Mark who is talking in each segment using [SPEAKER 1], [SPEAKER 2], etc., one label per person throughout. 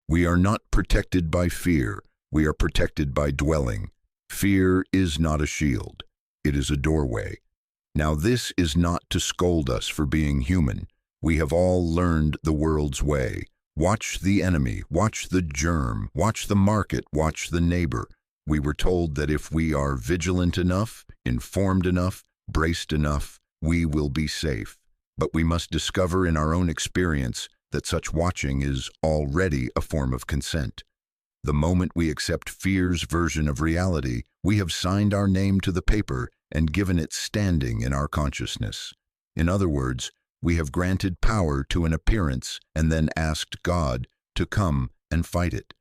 [SPEAKER 1] We are not protected by fear. We are protected by dwelling. Fear is not a shield. It is a doorway. Now, this is not to scold us for being human. We have all learned the world's way. Watch the enemy, watch the germ, watch the market, watch the neighbor. We were told that if we are vigilant enough, informed enough, braced enough, we will be safe. But we must discover in our own experience that such watching is already a form of consent. The moment we accept fear's version of reality, we have signed our name to the paper and given it standing in our consciousness. In other words, we have granted power to an appearance and then asked God to come and fight it.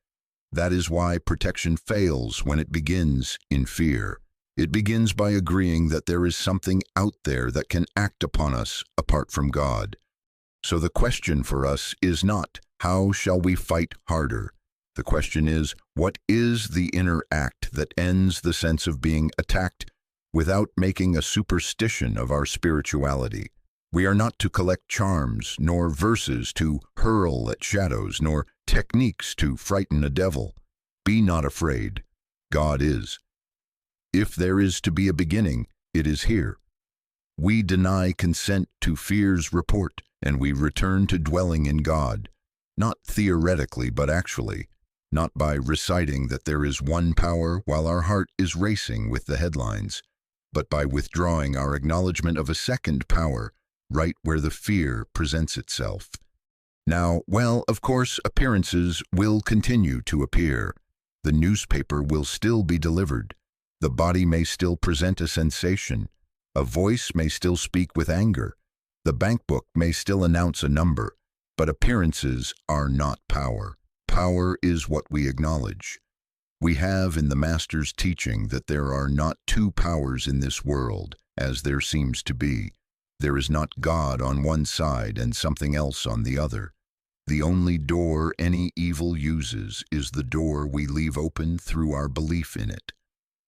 [SPEAKER 1] That is why protection fails when it begins in fear. It begins by agreeing that there is something out there that can act upon us apart from God. So the question for us is not, how shall we fight harder? The question is, what is the inner act that ends the sense of being attacked without making a superstition of our spirituality? We are not to collect charms, nor verses to hurl at shadows, nor techniques to frighten a devil. Be not afraid. God is. If there is to be a beginning, it is here. We deny consent to fear's report, and we return to dwelling in God, not theoretically but actually, not by reciting that there is one power while our heart is racing with the headlines, but by withdrawing our acknowledgement of a second power right where the fear presents itself. Now, well, of course, appearances will continue to appear. The newspaper will still be delivered. The body may still present a sensation. A voice may still speak with anger. The bank book may still announce a number. But appearances are not power. Power is what we acknowledge. We have in the Master's teaching that there are not two powers in this world, as there seems to be. There is not God on one side and something else on the other. The only door any evil uses is the door we leave open through our belief in it.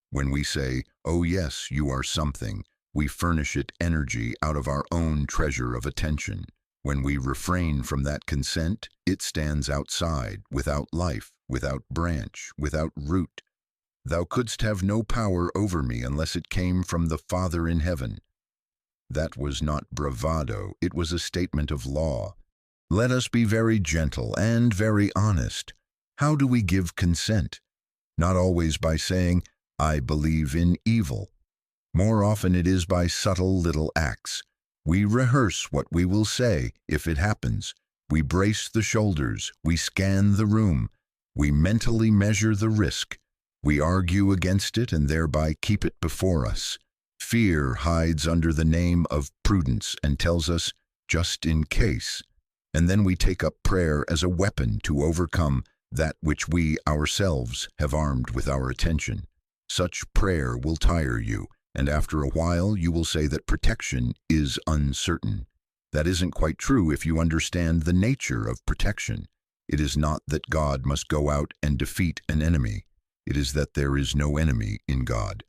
[SPEAKER 1] When we say, "Oh yes, you are something," we furnish it energy out of our own treasure of attention. When we refrain from that consent, it stands outside, without life, without branch, without root. Thou couldst have no power over me unless it came from the Father in heaven. That was not bravado, it was a statement of law. Let us be very gentle and very honest. How do we give consent? Not always by saying, "I believe in evil." More often it is by subtle little acts. We rehearse what we will say if it happens. We brace the shoulders. We scan the room. We mentally measure the risk. We argue against it and thereby keep it before us. Fear hides under the name of prudence and tells us, just in case. And then we take up prayer as a weapon to overcome that which we ourselves have armed with our attention. Such prayer will tire you, and after a while you will say that protection is uncertain. That isn't quite true if you understand the nature of protection. It is not that God must go out and defeat an enemy. It is that there is no enemy in God.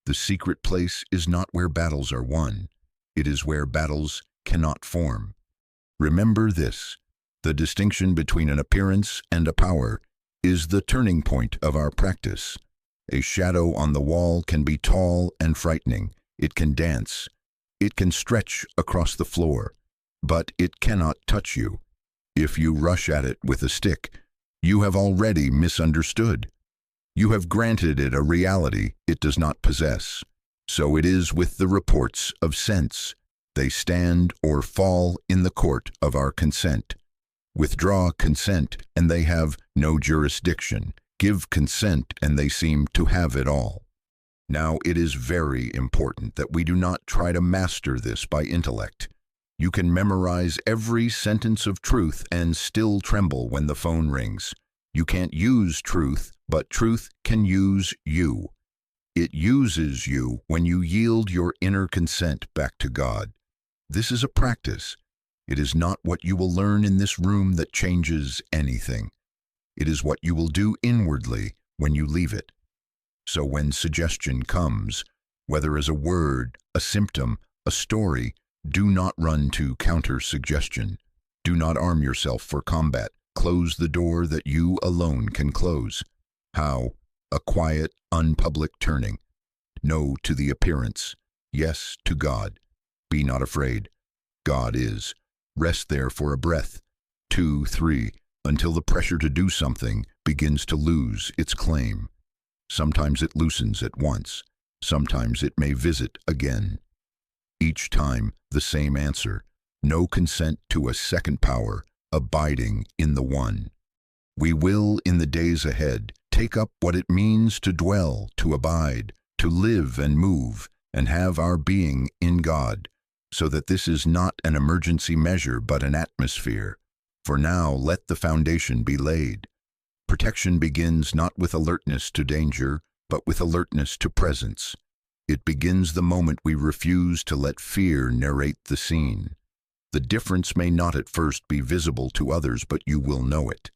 [SPEAKER 1] The secret place is not where battles are won. It is where battles cannot form. Remember this: the distinction between an appearance and a power is the turning point of our practice. A shadow on the wall can be tall and frightening. It can dance. It can stretch across the floor. But it cannot touch you. If you rush at it with a stick, you have already misunderstood. You have granted it a reality it does not possess. So it is with the reports of sense. They stand or fall in the court of our consent. Withdraw consent, and they have no jurisdiction. Give consent, and they seem to have it all. Now, it is very important that we do not try to master this by intellect. You can memorize every sentence of truth and still tremble when the phone rings. You can't use truth, but truth can use you. It uses you when you yield your inner consent back to God. This is a practice. It is not what you will learn in this room that changes anything. It is what you will do inwardly when you leave it. So when suggestion comes, whether as a word, a symptom, a story, do not run to counter-suggestion. Do not arm yourself for combat. close the door that you alone can close. How? A quiet, unpublic turning. No to the appearance. Yes to God. Be not afraid. God is. Rest there for a breath. 2, 3, until the pressure to do something begins to lose its claim. Sometimes it loosens at once. Sometimes it may visit again. Each time, the same answer. No consent to a second power, abiding in the one. We will, in the days ahead, take up what it means to dwell, to abide, to live and move, and have our being in God, so that this is not an emergency measure but an atmosphere. For now, let the foundation be laid. Protection begins not with alertness to danger, but with alertness to presence. It begins the moment we refuse to let fear narrate the scene. The difference may not at first be visible to others, but you will know it.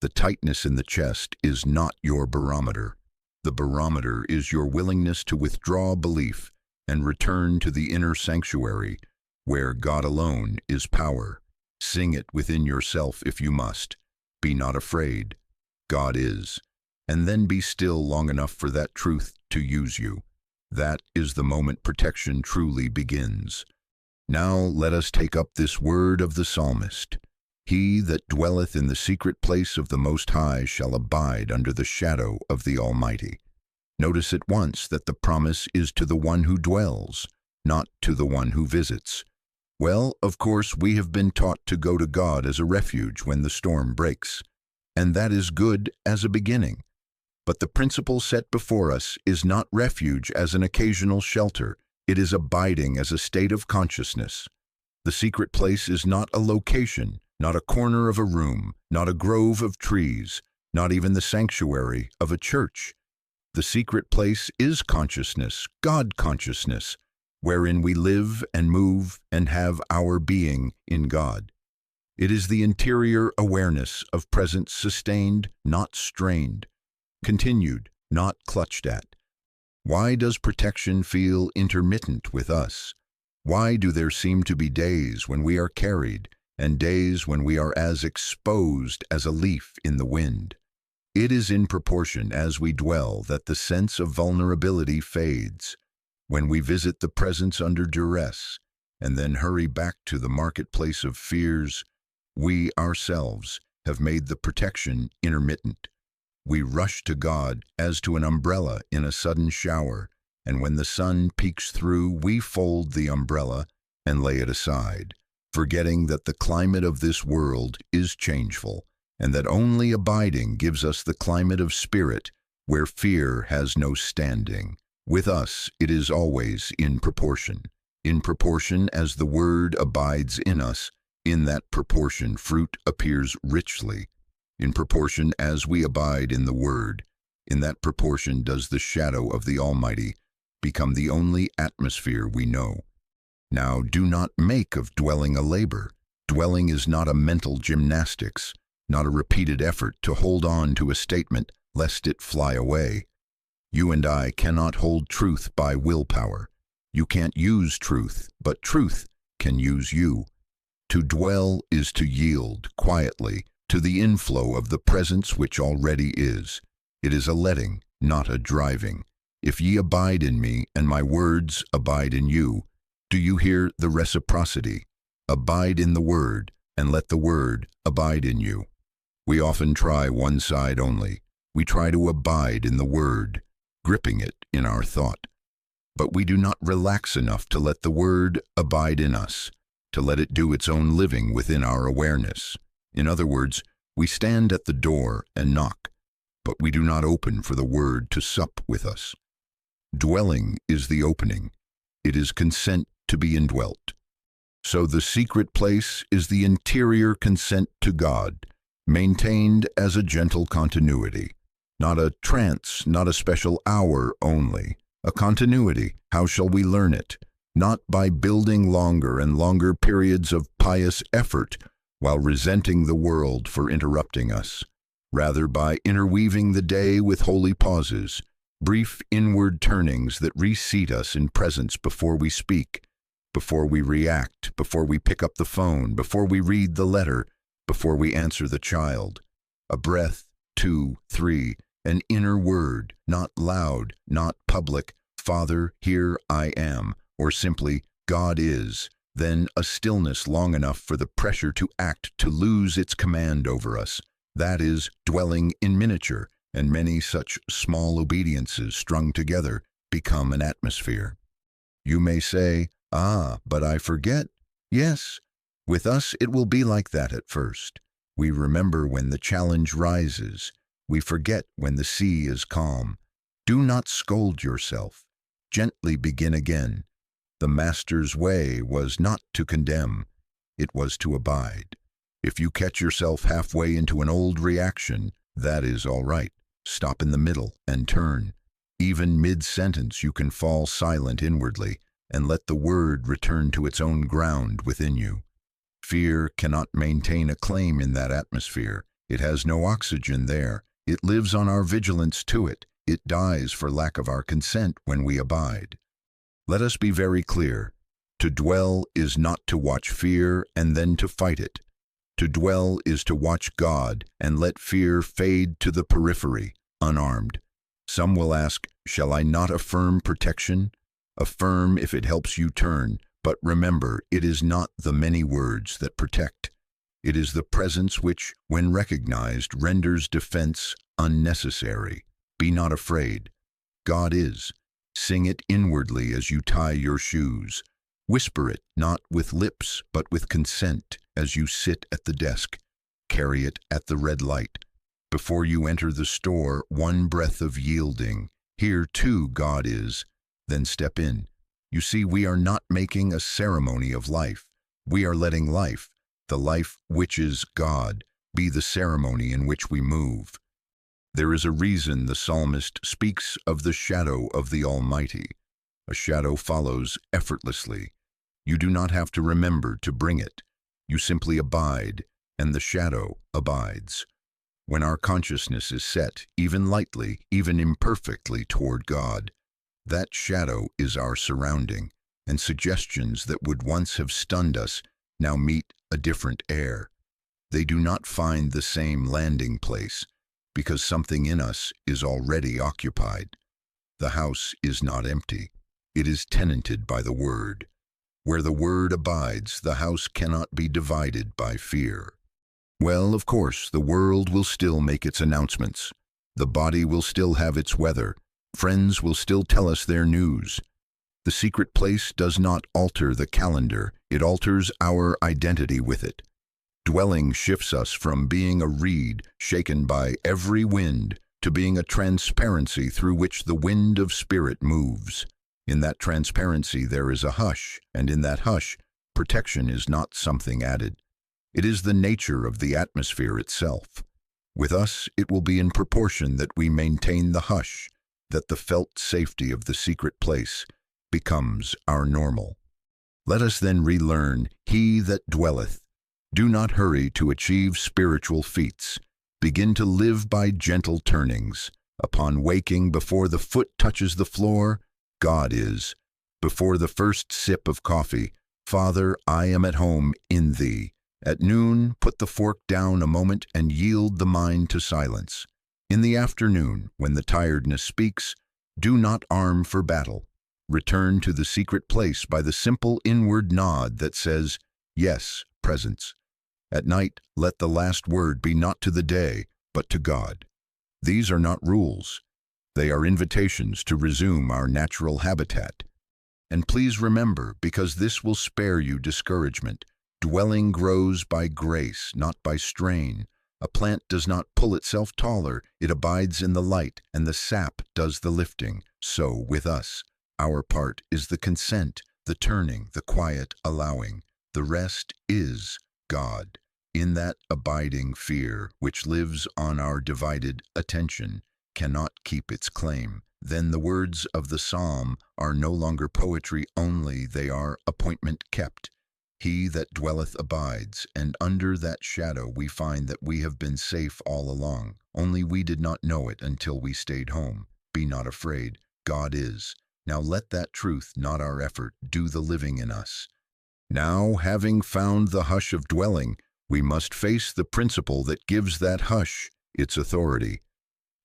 [SPEAKER 1] The tightness in the chest is not your barometer. The barometer is your willingness to withdraw belief and return to the inner sanctuary, where God alone is power. Sing it within yourself if you must. Be not afraid. God is. And then be still long enough for that truth to use you. That is the moment protection truly begins. Now let us take up this word of the psalmist. He that dwelleth in the secret place of the Most High shall abide under the shadow of the Almighty. Notice at once that the promise is to the one who dwells, not to the one who visits. Well, of course, we have been taught to go to God as a refuge when the storm breaks, and that is good as a beginning. But the principle set before us is not refuge as an occasional shelter. It is abiding as a state of consciousness. The secret place is not a location, not a corner of a room, not a grove of trees, not even the sanctuary of a church. The secret place is consciousness, God consciousness, wherein we live and move and have our being in God. It is the interior awareness of presence sustained, not strained, continued, not clutched at. Why does protection feel intermittent with us? Why do there seem to be days when we are carried and days when we are as exposed as a leaf in the wind? It is in proportion as we dwell that the sense of vulnerability fades. When we visit the presence under duress and then hurry back to the marketplace of fears, we ourselves have made the protection intermittent. We rush to God as to an umbrella in a sudden shower, and when the sun peeks through, we fold the umbrella and lay it aside, forgetting that the climate of this world is changeful, and that only abiding gives us the climate of spirit where fear has no standing. With us, it is always in proportion. In proportion as the word abides in us, in that proportion fruit appears richly. In proportion as we abide in the Word, in that proportion does the shadow of the Almighty become the only atmosphere we know. Now do not make of dwelling a labor. Dwelling is not a mental gymnastics, not a repeated effort to hold on to a statement lest it fly away. You and I cannot hold truth by willpower. You can't use truth, but truth can use you. To dwell is to yield quietly to the inflow of the presence which already is. It is a letting, not a driving. If ye abide in me, and my words abide in you, do you hear the reciprocity? Abide in the word, and let the word abide in you. We often try one side only. We try to abide in the word, gripping it in our thought. But we do not relax enough to let the word abide in us, to let it do its own living within our awareness. In other words, we stand at the door and knock, but we do not open for the word to sup with us. Dwelling is the opening. It is consent to be indwelt. So the secret place is the interior consent to God, maintained as a gentle continuity. Not a trance, not a special hour only. A continuity. How shall we learn it? Not by building longer and longer periods of pious effort, while resenting the world for interrupting us. Rather by interweaving the day with holy pauses, brief inward turnings that reseat us in presence before we speak, before we react, before we pick up the phone, before we read the letter, before we answer the child. A breath, two, three, an inner word, not loud, not public, Father, here I am, or simply, God is, then a stillness long enough for the pressure to act to lose its command over us. That is dwelling in miniature, and many such small obediences strung together become an atmosphere. You may say, but I forget. Yes, with us it will be like that at first. We remember when the challenge rises. We forget when the sea is calm. Do not scold yourself. Gently begin again. The Master's way was not to condemn. It was to abide. If you catch yourself halfway into an old reaction, that is all right. Stop in the middle and turn. Even mid-sentence you can fall silent inwardly and let the word return to its own ground within you. Fear cannot maintain a claim in that atmosphere. It has no oxygen there. It lives on our vigilance to it. It dies for lack of our consent when we abide. Let us be very clear. To dwell is not to watch fear and then to fight it. To dwell is to watch God and let fear fade to the periphery, unarmed. Some will ask, shall I not affirm protection? Affirm if it helps you turn, but remember, it is not the many words that protect. It is the presence which, when recognized, renders defense unnecessary. Be not afraid. God is. Sing it inwardly as you tie your shoes. Whisper it, not with lips, but with consent, as you sit at the desk. Carry it at the red light. Before you enter the store, one breath of yielding. Here, too, God is. Then step in. You see, we are not making a ceremony of life. We are letting life, the life which is God, be the ceremony in which we move. There is a reason the psalmist speaks of the shadow of the Almighty. A shadow follows effortlessly. You do not have to remember to bring it. You simply abide, and the shadow abides. When our consciousness is set, even lightly, even imperfectly toward God, that shadow is our surrounding, and suggestions that would once have stunned us now meet a different air. They do not find the same landing place, because something in us is already occupied. The house is not empty. It is tenanted by the Word. Where the Word abides, the house cannot be divided by fear. Well, of course, the world will still make its announcements. The body will still have its weather. Friends will still tell us their news. The secret place does not alter the calendar. It alters our identity with it. Dwelling shifts us from being a reed shaken by every wind to being a transparency through which the wind of spirit moves. In that transparency there is a hush, and in that hush, protection is not something added. It is the nature of the atmosphere itself. With us, it will be in proportion that we maintain the hush, that the felt safety of the secret place becomes our normal. Let us then relearn, he that dwelleth. Do not hurry to achieve spiritual feats. Begin to live by gentle turnings. Upon waking, before the foot touches the floor, God is. Before the first sip of coffee, Father, I am at home in Thee. At noon, put the fork down a moment and yield the mind to silence. In the afternoon, when the tiredness speaks, do not arm for battle. Return to the secret place by the simple inward nod that says, yes, presence. At night, let the last word be not to the day, but to God. These are not rules. They are invitations to resume our natural habitat. And please remember, because this will spare you discouragement, dwelling grows by grace, not by strain. A plant does not pull itself taller, it abides in the light, and the sap does the lifting. So with us, our part is the consent, the turning, the quiet allowing. The rest is God. In that abiding fear, which lives on our divided attention, cannot keep its claim. Then the words of the psalm are no longer poetry only, they are appointment kept. He that dwelleth abides, and under that shadow we find that we have been safe all along. Only we did not know it until we stayed home. Be not afraid. God is. Now let that truth, not our effort, do the living in us. Now, having found the hush of dwelling, We must face the principle that gives that hush its authority.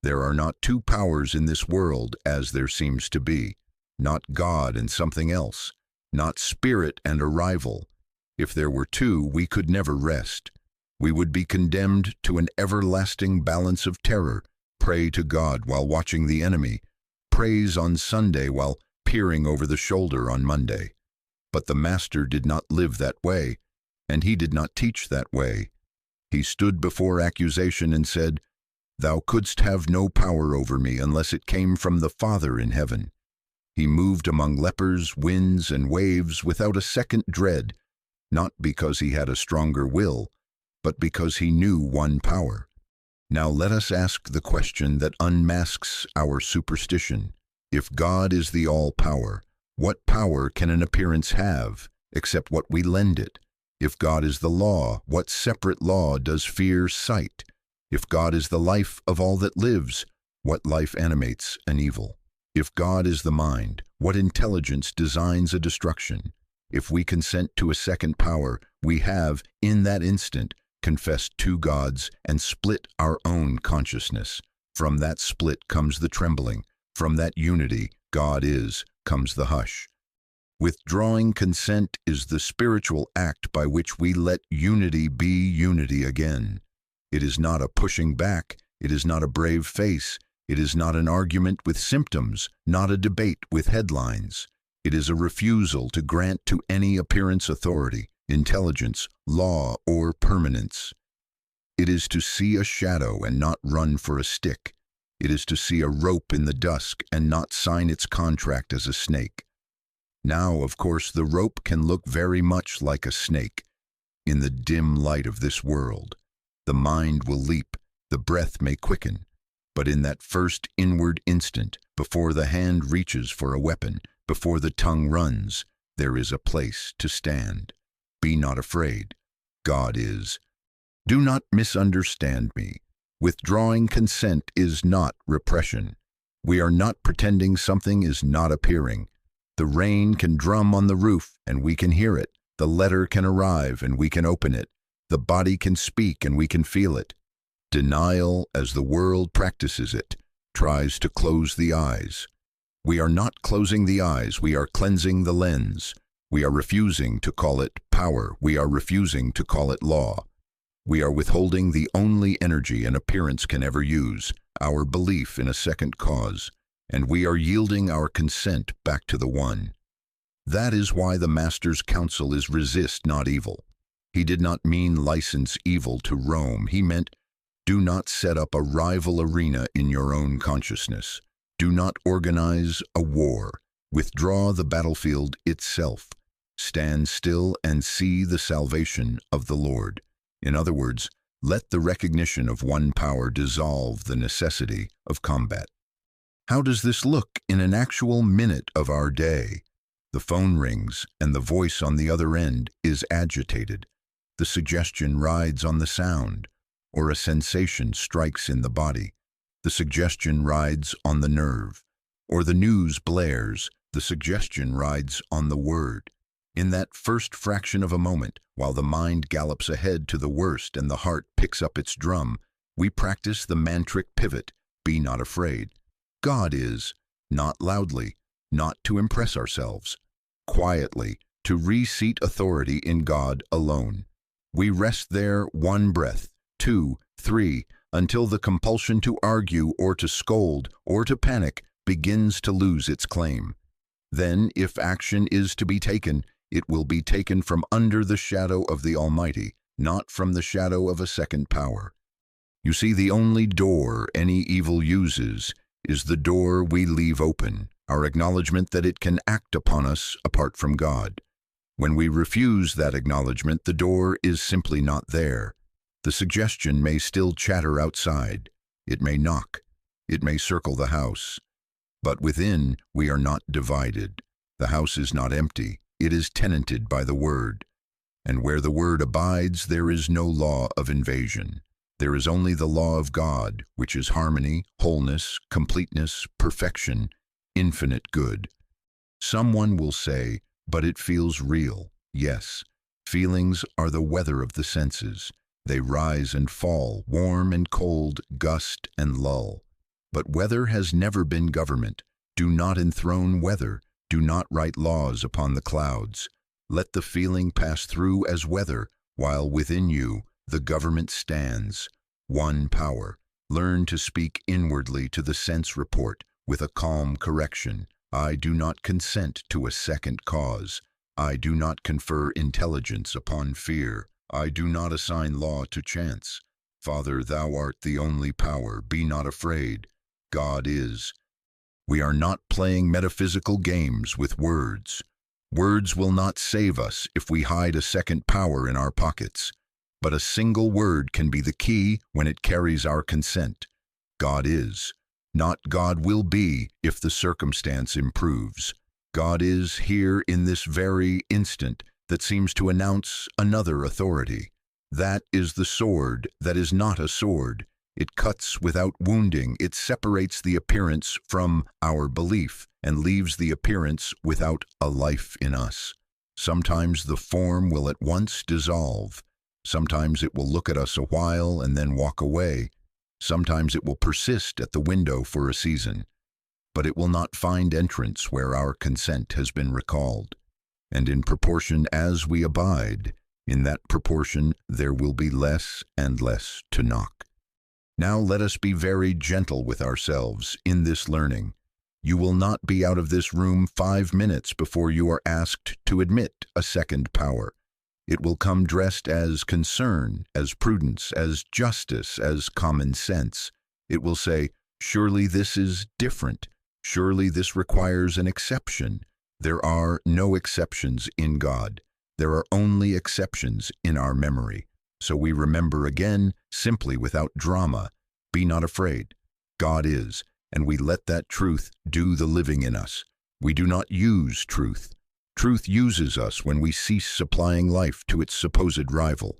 [SPEAKER 1] There are not two powers in this world as there seems to be, not God and something else, not spirit and a rival. If there were two, we could never rest. We would be condemned to an everlasting balance of terror, pray to God while watching the enemy, praise on Sunday while peering over the shoulder on Monday. But the Master did not live that way, and he did not teach that way. He stood before accusation and said, "Thou couldst have no power over me unless it came from the Father in heaven." He moved among lepers, winds, and waves without a second dread, not because he had a stronger will, but because he knew one power. Now let us ask the question that unmasks our superstition. If God is the all-power, what power can an appearance have, except what we lend it? If God is the law, what separate law does fear cite? If God is the life of all that lives, what life animates an evil? If God is the mind, what intelligence designs a destruction? If we consent to a second power, we have, in that instant, confessed two gods and split our own consciousness. From that split comes the trembling. From that unity, God is, comes the hush. Withdrawing consent is the spiritual act by which we let unity be unity again. It is not a pushing back, it is not a brave face, it is not an argument with symptoms, not a debate with headlines. It is a refusal to grant to any appearance authority, intelligence, law, or permanence. It is to see a shadow and not run for a stick. It is to see a rope in the dusk and not sign its contract as a snake. Now, of course, the rope can look very much like a snake. In the dim light of this world, the mind will leap, the breath may quicken, but in that first inward instant, before the hand reaches for a weapon, before the tongue runs, there is a place to stand. Be not afraid. God is. Do not misunderstand me. Withdrawing consent is not repression. We are not pretending something is not appearing. The rain can drum on the roof and we can hear it. The letter can arrive and we can open it. The body can speak and we can feel it. Denial, as the world practices it, tries to close the eyes. We are not closing the eyes, we are cleansing the lens. We are refusing to call it power, we are refusing to call it law. We are withholding the only energy an appearance can ever use, our belief in a second cause, and we are yielding our consent back to the One. That is why the Master's counsel is resist not evil. He did not mean license evil to roam, he meant do not set up a rival arena in your own consciousness. Do not organize a war. Withdraw the battlefield itself. Stand still and see the salvation of the Lord. In other words, let the recognition of one power dissolve the necessity of combat. How does this look in an actual minute of our day? The phone rings and the voice on the other end is agitated. The suggestion rides on the sound, or a sensation strikes in the body. The suggestion rides on the nerve, or the news blares. The suggestion rides on the word. In that first fraction of a moment, while the mind gallops ahead to the worst and the heart picks up its drum, we practice the mantric pivot, be not afraid. God is, not loudly, not to impress ourselves, quietly, to reseat authority in God alone. We rest there one breath, 2, 3, until the compulsion to argue or to scold or to panic begins to lose its claim. Then, if action is to be taken, it will be taken from under the shadow of the Almighty, not from the shadow of a second power. You see, the only door any evil uses is the door we leave open, our acknowledgement that it can act upon us apart from God. When we refuse that acknowledgement, the door is simply not there. The suggestion may still chatter outside. It may knock. It may circle the house. But within, we are not divided. The house is not empty. It is tenanted by the Word. And where the Word abides, there is no law of invasion. There is only the law of God, which is harmony, wholeness, completeness, perfection, infinite good. Someone will say, but it feels real. Yes, Feelings are the weather of the senses. They rise and fall, warm and cold, gust and lull. But weather has never been government. Do not enthrone weather. Do not write laws upon the clouds. Let the feeling pass through as weather, while within you the government stands. One power. Learn to speak inwardly to the sense report with a calm correction. I do not consent to a second cause. I do not confer intelligence upon fear. I do not assign law to chance. Father, thou art the only power. Be not afraid. God is. We are not playing metaphysical games with words. Words will not save us if we hide a second power in our pockets. But a single word can be the key when it carries our consent. God is. Not God will be if the circumstance improves. God is here in this very instant that seems to announce another authority. That is the sword that is not a sword. It cuts without wounding. It separates the appearance from our belief and leaves the appearance without a life in us. Sometimes the form will at once dissolve. Sometimes it will look at us a while and then walk away. Sometimes it will persist at the window for a season. But it will not find entrance where our consent has been recalled. And in proportion as we abide, in that proportion there will be less and less to knock. Now let us be very gentle with ourselves in this learning. You will not be out of this room 5 minutes before you are asked to admit a second power. It will come dressed as concern, as prudence, as justice, as common sense. It will say, surely this is different. Surely this requires an exception. There are no exceptions in God. There are only exceptions in our memory. So we remember again, simply without drama. Be not afraid. God is, and we let that truth do the living in us. We do not use truth. Truth uses us when we cease supplying life to its supposed rival.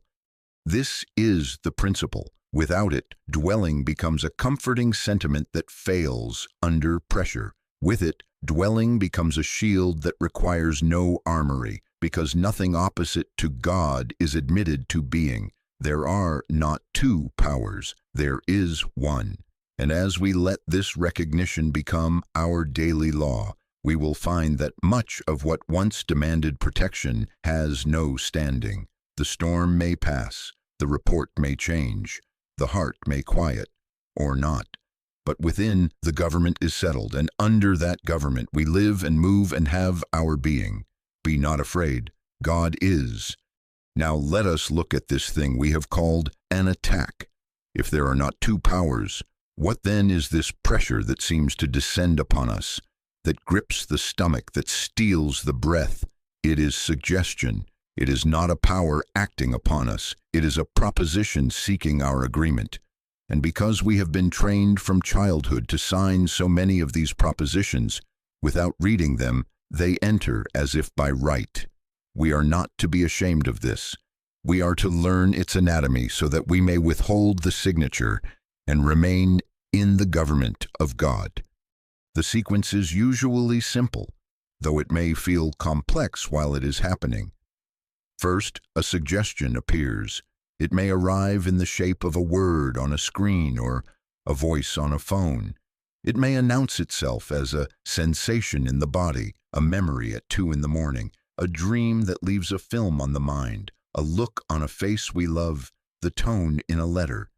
[SPEAKER 1] This is the principle. Without it, dwelling becomes a comforting sentiment that fails under pressure. With it, dwelling becomes a shield that requires no armory, because nothing opposite to God is admitted to being. There are not two powers, there is one. And as we let this recognition become our daily law, we will find that much of what once demanded protection has no standing. The storm may pass, the report may change, the heart may quiet, or not. But within, the government is settled, and under that government we live and move and have our being. Be not afraid. God is. Now let us look at this thing we have called an attack. If there are not two powers, what then is this pressure that seems to descend upon us, that grips the stomach, that steals the breath? It is suggestion. It is not a power acting upon us. It is a proposition seeking our agreement. And because we have been trained from childhood to sign so many of these propositions, without reading them, they enter as if by right. We are not to be ashamed of this. We are to learn its anatomy so that we may withhold the signature and remain in the government of God. The sequence is usually simple, though it may feel complex while it is happening. First, a suggestion appears. It may arrive in the shape of a word on a screen or a voice on a phone. It may announce itself as a sensation in the body, a memory at 2 in the morning, a dream that leaves a film on the mind, a look on a face we love, the tone in a letter.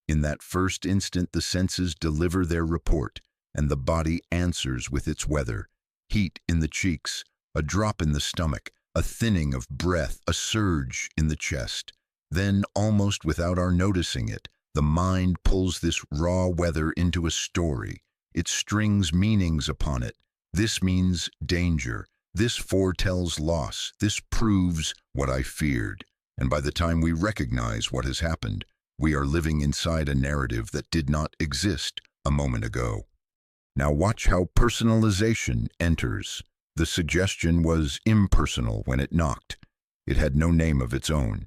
[SPEAKER 1] In that first instant, the senses deliver their report, and the body answers with its weather. Heat in the cheeks, a drop in the stomach, a thinning of breath, a surge in the chest. Then, almost without our noticing it, the mind pulls this raw weather into a story. It strings meanings upon it. This means danger. This foretells loss. This proves what I feared. And by the time we recognize what has happened, we are living inside a narrative that did not exist a moment ago. Now watch how personalization enters. The suggestion was impersonal when it knocked. It had no name of its own.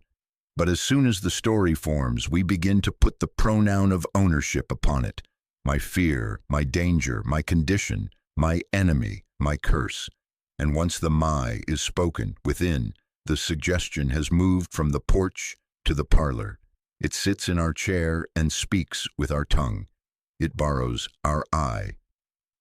[SPEAKER 1] But as soon as the story forms, we begin to put the pronoun of ownership upon it. My fear, my danger, my condition, my enemy, my curse. And once the my is spoken within, The suggestion has moved from the porch to the parlor. It sits in our chair and speaks with our tongue. It borrows our eye.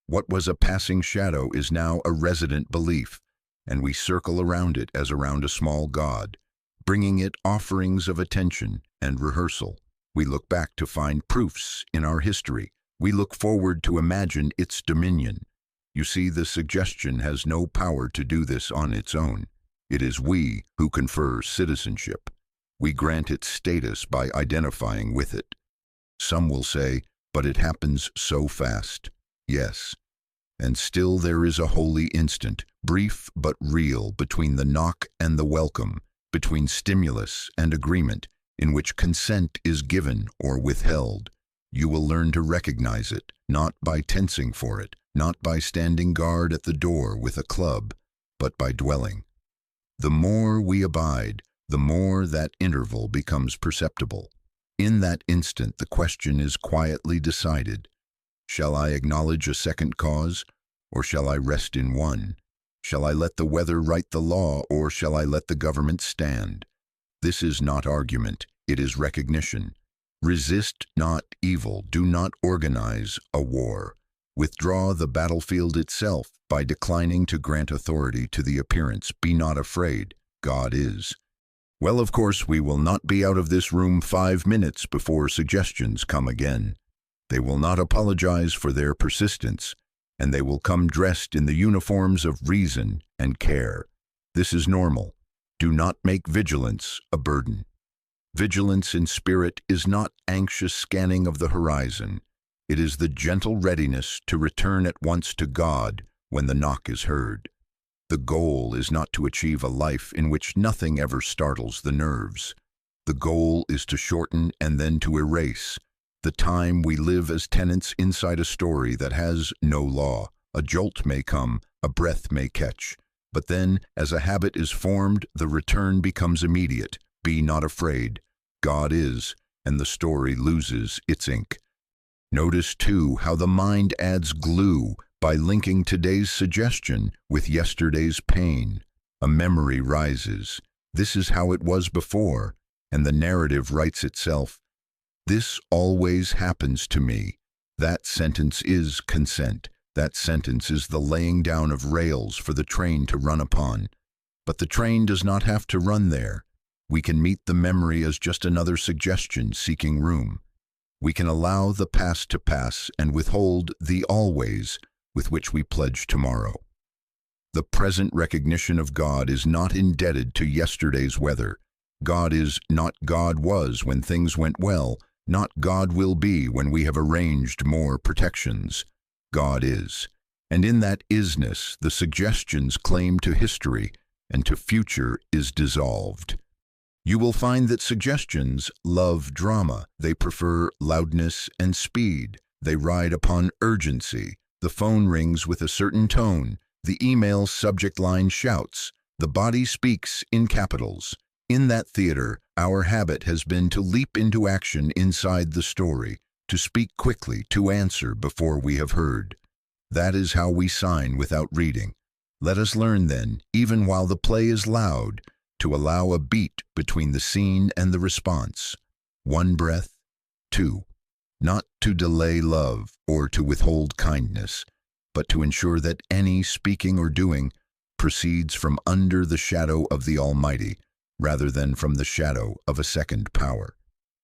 [SPEAKER 1] What was a passing shadow is now a resident belief, and we circle around it as around a small god, bringing it offerings of attention and rehearsal. We look back to find proofs in our history. We look forward to imagine its dominion. You see, the suggestion has no power to do this on its own. It is we who confer citizenship. We grant it status by identifying with it. Some will say, but it happens so fast. Yes. And still there is a holy instant, brief but real, between the knock and the welcome, between stimulus and agreement, in which consent is given or withheld. You will learn to recognize it, not by tensing for it, not by standing guard at the door with a club, but by dwelling. The more we abide, the more that interval becomes perceptible. In that instant, the question is quietly decided. Shall I acknowledge a second cause, or shall I rest in one? Shall I let the weather write the law, or shall I let the government stand? This is not argument, it is recognition. Resist not evil, do not organize a war. Withdraw the battlefield itself by declining to grant authority to the appearance. Be not afraid, God is. Well, of course, we will not be out of this room 5 minutes before suggestions come again. They will not apologize for their persistence, and they will come dressed in the uniforms of reason and care. This is normal. Do not make vigilance a burden. Vigilance in spirit is not anxious scanning of the horizon. It is the gentle readiness to return at once to God when the knock is heard. The goal is not to achieve a life in which nothing ever startles the nerves. The goal is to shorten and then to erase the time we live as tenants inside a story that has no law. A jolt may come, a breath may catch, but then, as a habit is formed, the return becomes immediate. Be not afraid. God is, and the story loses its ink. Notice, too, how the mind adds glue by linking today's suggestion with yesterday's pain. A memory rises. This is how it was before, and the narrative writes itself. This always happens to me. That sentence is consent. That sentence is the laying down of rails for the train to run upon. But the train does not have to run there. We can meet the memory as just another suggestion seeking room. We can allow the past to pass and withhold the always with which we pledge tomorrow. The present recognition of God is not indebted to yesterday's weather. God is not God was when things went well, not God will be when we have arranged more protections. God is. And in that isness, the suggestion's claim to history and to future is dissolved. You will find that suggestions love drama. They prefer loudness and speed. They ride upon urgency. The phone rings with a certain tone. The email subject line shouts. The body speaks in capitals. In that theater, our habit has been to leap into action inside the story, to speak quickly, to answer before we have heard. That is how we sign without reading. Let us learn then, even while the play is loud, to allow a beat between the scene and the response. 1 breath, 2. Not to delay love or to withhold kindness, but to ensure that any speaking or doing proceeds from under the shadow of the Almighty, rather than from the shadow of a second power.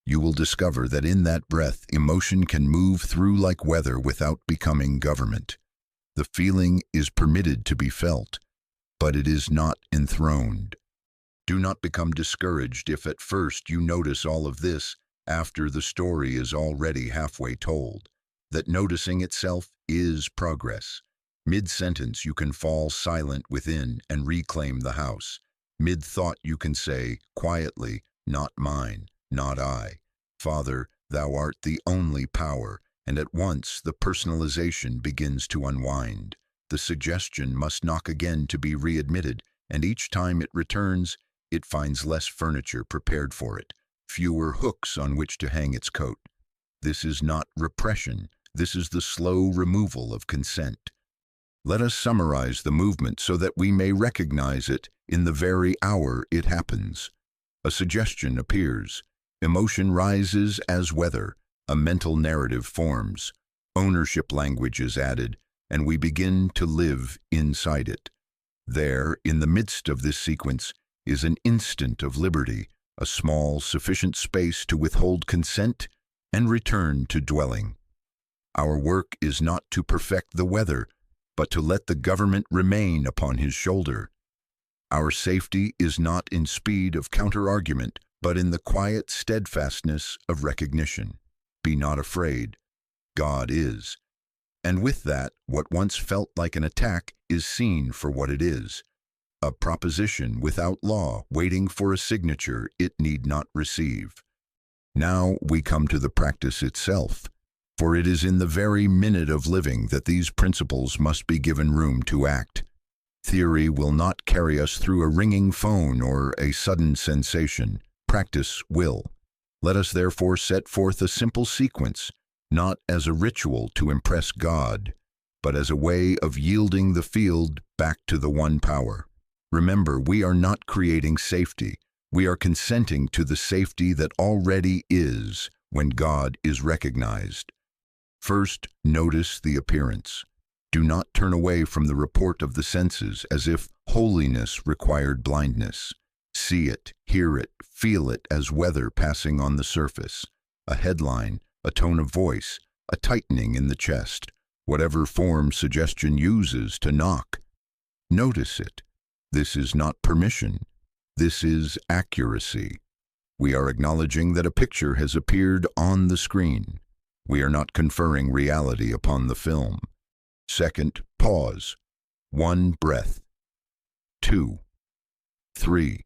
[SPEAKER 1] You will discover that in that breath, emotion can move through like weather without becoming government. The feeling is permitted to be felt, but it is not enthroned. Do not become discouraged if at first you notice all of this after the story is already halfway told. That noticing itself is progress. Mid-sentence you can fall silent within and reclaim the house. Mid-thought you can say, quietly, not mine, not I. Father, thou art the only power, and at once the personalization begins to unwind. The suggestion must knock again to be readmitted, and each time it returns, it finds less furniture prepared for it, fewer hooks on which to hang its coat. This is not repression, this is the slow removal of consent. Let us summarize the movement so that we may recognize it in the very hour it happens. A suggestion appears. Emotion rises as weather. A mental narrative forms. Ownership language is added, and we begin to live inside it. There, in the midst of this sequence, is an instant of liberty, a small, sufficient space to withhold consent and return to dwelling. Our work is not to perfect the weather, but to let the government remain upon his shoulder. Our safety is not in speed of counter-argument, but in the quiet steadfastness of recognition. Be not afraid. God is. And with that, what once felt like an attack is seen for what it is. A proposition without law, waiting for a signature it need not receive. Now we come to the practice itself, for it is in the very minute of living that these principles must be given room to act. Theory will not carry us through a ringing phone or a sudden sensation. Practice will. Let us therefore set forth a simple sequence, not as a ritual to impress God, but as a way of yielding the field back to the one power. Remember, we are not creating safety. We are consenting to the safety that already is when God is recognized. First, notice the appearance. Do not turn away from the report of the senses as if holiness required blindness. See it, hear it, feel it as weather passing on the surface. A headline, a tone of voice, a tightening in the chest, whatever form suggestion uses to knock. Notice it. This is not permission. This is accuracy. We are acknowledging that a picture has appeared on the screen. We are not conferring reality upon the film. Second, pause. 1 breath. 2. 3.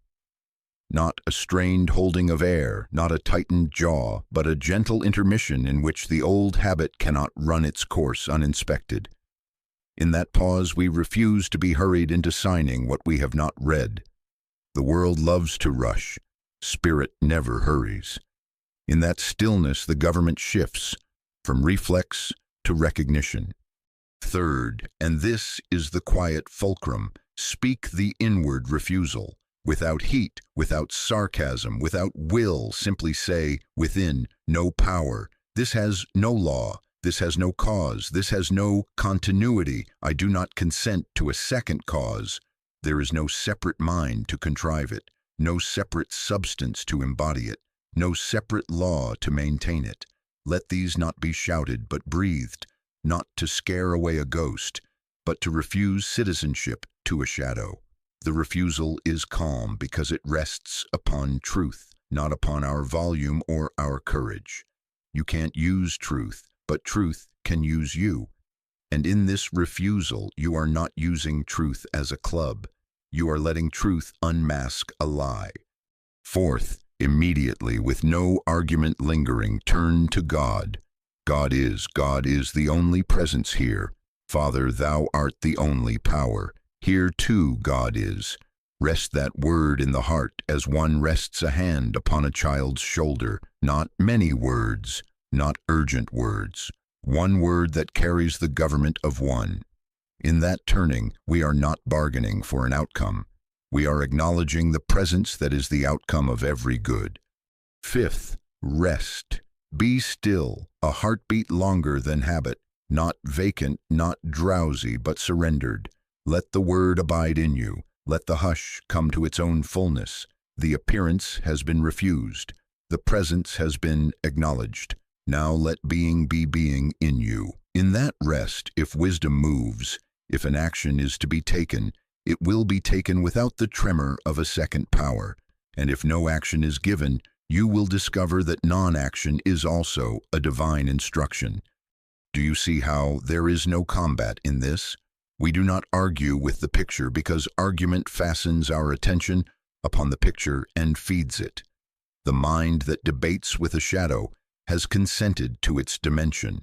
[SPEAKER 1] Not a strained holding of air, not a tightened jaw, but a gentle intermission in which the old habit cannot run its course uninspected. In that pause, we refuse to be hurried into signing what we have not read. The world loves to rush. Spirit never hurries. In that stillness, the government shifts from reflex to recognition. Third, and this is the quiet fulcrum, speak the inward refusal. Without heat, without sarcasm, without will, simply say, within, no power. This has no law. This has no cause. This has no continuity. I do not consent to a second cause. There is no separate mind to contrive it, no separate substance to embody it, no separate law to maintain it. Let these not be shouted, but breathed, not to scare away a ghost, but to refuse citizenship to a shadow. The refusal is calm because it rests upon truth, not upon our volume or our courage. You can't use truth, but truth can use you. And in this refusal, you are not using truth as a club. You are letting truth unmask a lie. Fourth, immediately, with no argument lingering, turn to God. God is the only presence here. Father, thou art the only power. Here too God is. Rest that word in the heart as one rests a hand upon a child's shoulder. Not many words, not urgent words. One word that carries the government of one. In that turning, we are not bargaining for an outcome. We are acknowledging the presence that is the outcome of every good. Fifth, rest. Be still, a heartbeat longer than habit, not vacant, not drowsy, but surrendered. Let the word abide in you. Let the hush come to its own fullness. The appearance has been refused. The presence has been acknowledged. Now let being be being in you. In that rest, if wisdom moves, if an action is to be taken, it will be taken without the tremor of a second power. And if no action is given, you will discover that non-action is also a divine instruction. Do you see how there is no combat in this? We do not argue with the picture because argument fastens our attention upon the picture and feeds it. The mind that debates with a shadow has consented to its dimension.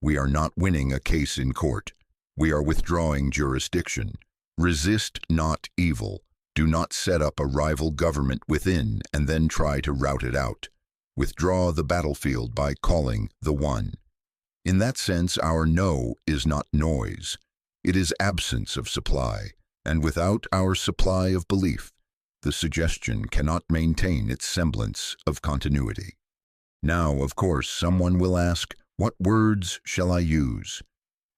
[SPEAKER 1] We are not winning a case in court. We are withdrawing jurisdiction. Resist not evil. Do not set up a rival government within and then try to rout it out. Withdraw the battlefield by calling the one. In that sense, our no is not noise. It is absence of supply, and without our supply of belief, the suggestion cannot maintain its semblance of continuity. Now, of course, someone will ask, what words shall I use?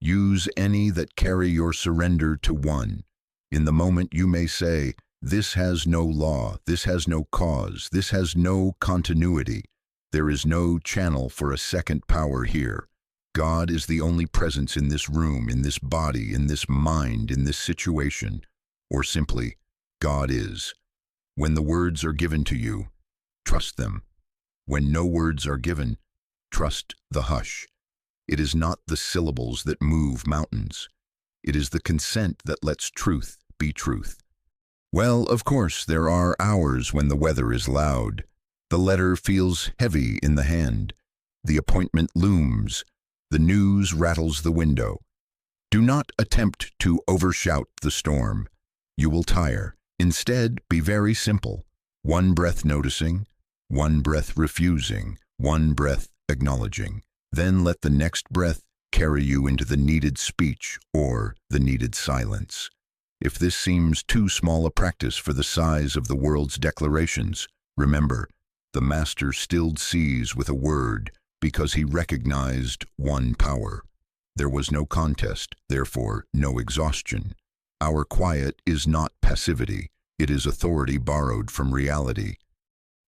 [SPEAKER 1] Use any that carry your surrender to one. In the moment you may say, this has no law, this has no cause, this has no continuity. There is no channel for a second power here. God is the only presence in this room, in this body, in this mind, in this situation. Or simply, God is. When the words are given to you, trust them. When no words are given, trust the hush. It is not the syllables that move mountains. It is the consent that lets truth be truth. Well, of course, there are hours when the weather is loud. The letter feels heavy in the hand. The appointment looms. The news rattles the window. Do not attempt to overshout the storm. You will tire. Instead, be very simple. One breath noticing, one breath refusing, one breath acknowledging. Then let the next breath carry you into the needed speech or the needed silence. If this seems too small a practice for the size of the world's declarations, remember, the Master stilled seas with a word because he recognized one power. There was no contest, therefore no exhaustion. Our quiet is not passivity, it is authority borrowed from reality.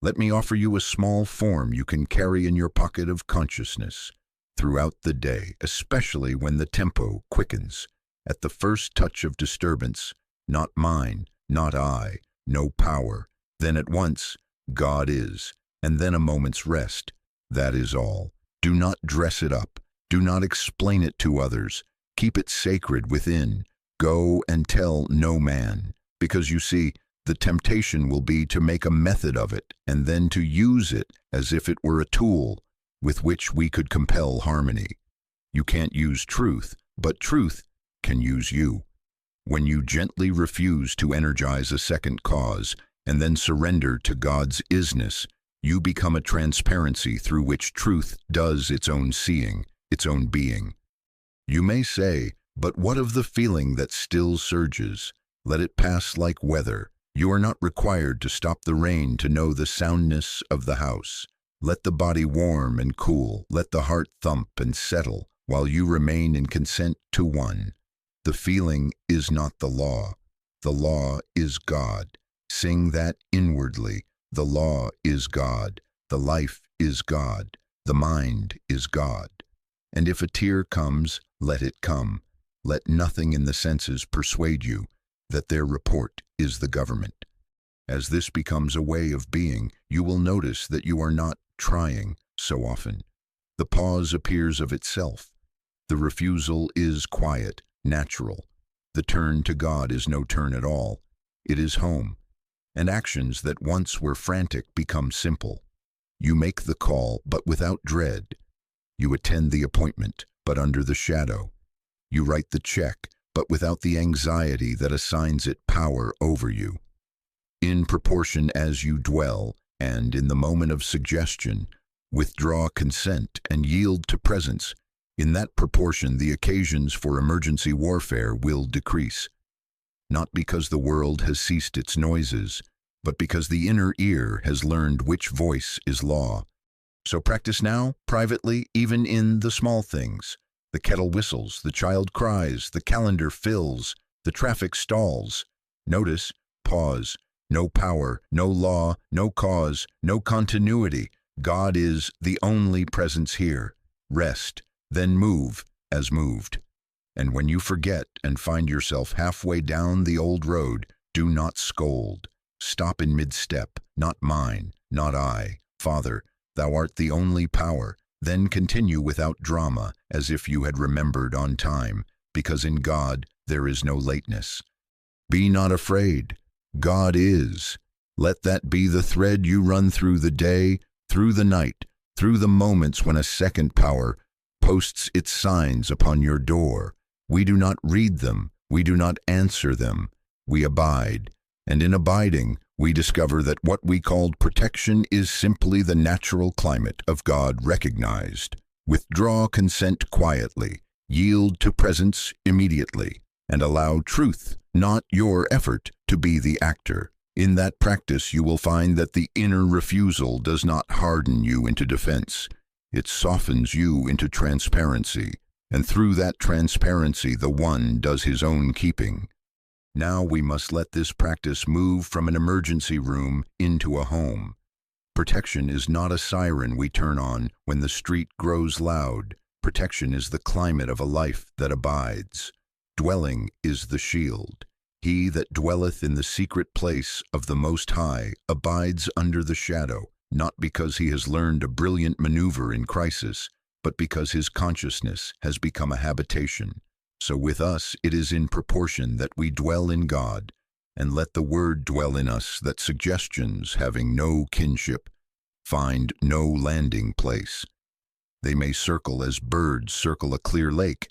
[SPEAKER 1] Let me offer you a small form you can carry in your pocket of consciousness throughout the day, especially when the tempo quickens. At the first touch of disturbance, not mine, not I, no power, then at once, God is, and then a moment's rest. That is all. Do not dress it up. Do not explain it to others. Keep it sacred within. Go and tell no man, because you see, the temptation will be to make a method of it and then to use it as if it were a tool with which we could compel harmony. You can't use truth, but truth can use you. When you gently refuse to energize a second cause and then surrender to God's isness, you become a transparency through which truth does its own seeing, its own being. You may say, but what of the feeling that still surges? Let it pass like weather. You are not required to stop the rain to know the soundness of the house. Let the body warm and cool. Let the heart thump and settle while you remain in consent to one. The feeling is not the law. The law is God. Sing that inwardly. The law is God. The life is God. The mind is God. And if a tear comes, let it come. Let nothing in the senses persuade you that their report is the government. As this becomes a way of being, you will notice that you are not trying so often. The pause appears of itself. The refusal is quiet, natural. The turn to God is no turn at all. It is home. And actions that once were frantic become simple. You make the call, but without dread. You attend the appointment, but under the shadow. You write the check, but without the anxiety that assigns it power over you. In proportion as you dwell, and in the moment of suggestion, withdraw consent and yield to presence, in that proportion the occasions for emergency warfare will decrease. Not because the world has ceased its noises, but because the inner ear has learned which voice is law. So practice now, privately, even in the small things. The kettle whistles, the child cries, the calendar fills, the traffic stalls. Notice, pause, no power, no law, no cause, no continuity. God is the only presence here. Rest, then move as moved. And when you forget and find yourself halfway down the old road, do not scold. Stop in mid-step, not mine, not I. Father, thou art the only power. Then continue without drama, as if you had remembered on time, because in God there is no lateness. Be not afraid. God is. Let that be the thread you run through the day, through the night, through the moments when a second power posts its signs upon your door. We do not read them, we do not answer them, we abide. And in abiding, we discover that what we called protection is simply the natural climate of God recognized. Withdraw consent quietly, yield to presence immediately. and allow truth, not your effort, to be the actor. In that practice, you will find that the inner refusal does not harden you into defense. It softens you into transparency, and through that transparency, the One does his own keeping. Now we must let this practice move from an emergency room into a home. Protection is not a siren we turn on when the street grows loud. Protection is the climate of a life that abides. Dwelling is the shield. He that dwelleth in the secret place of the Most High abides under the shadow, not because he has learned a brilliant maneuver in crisis, but because his consciousness has become a habitation. So with us it is in proportion that we dwell in God, and let the Word dwell in us, that suggestions having no kinship find no landing place. They may circle as birds circle a clear lake,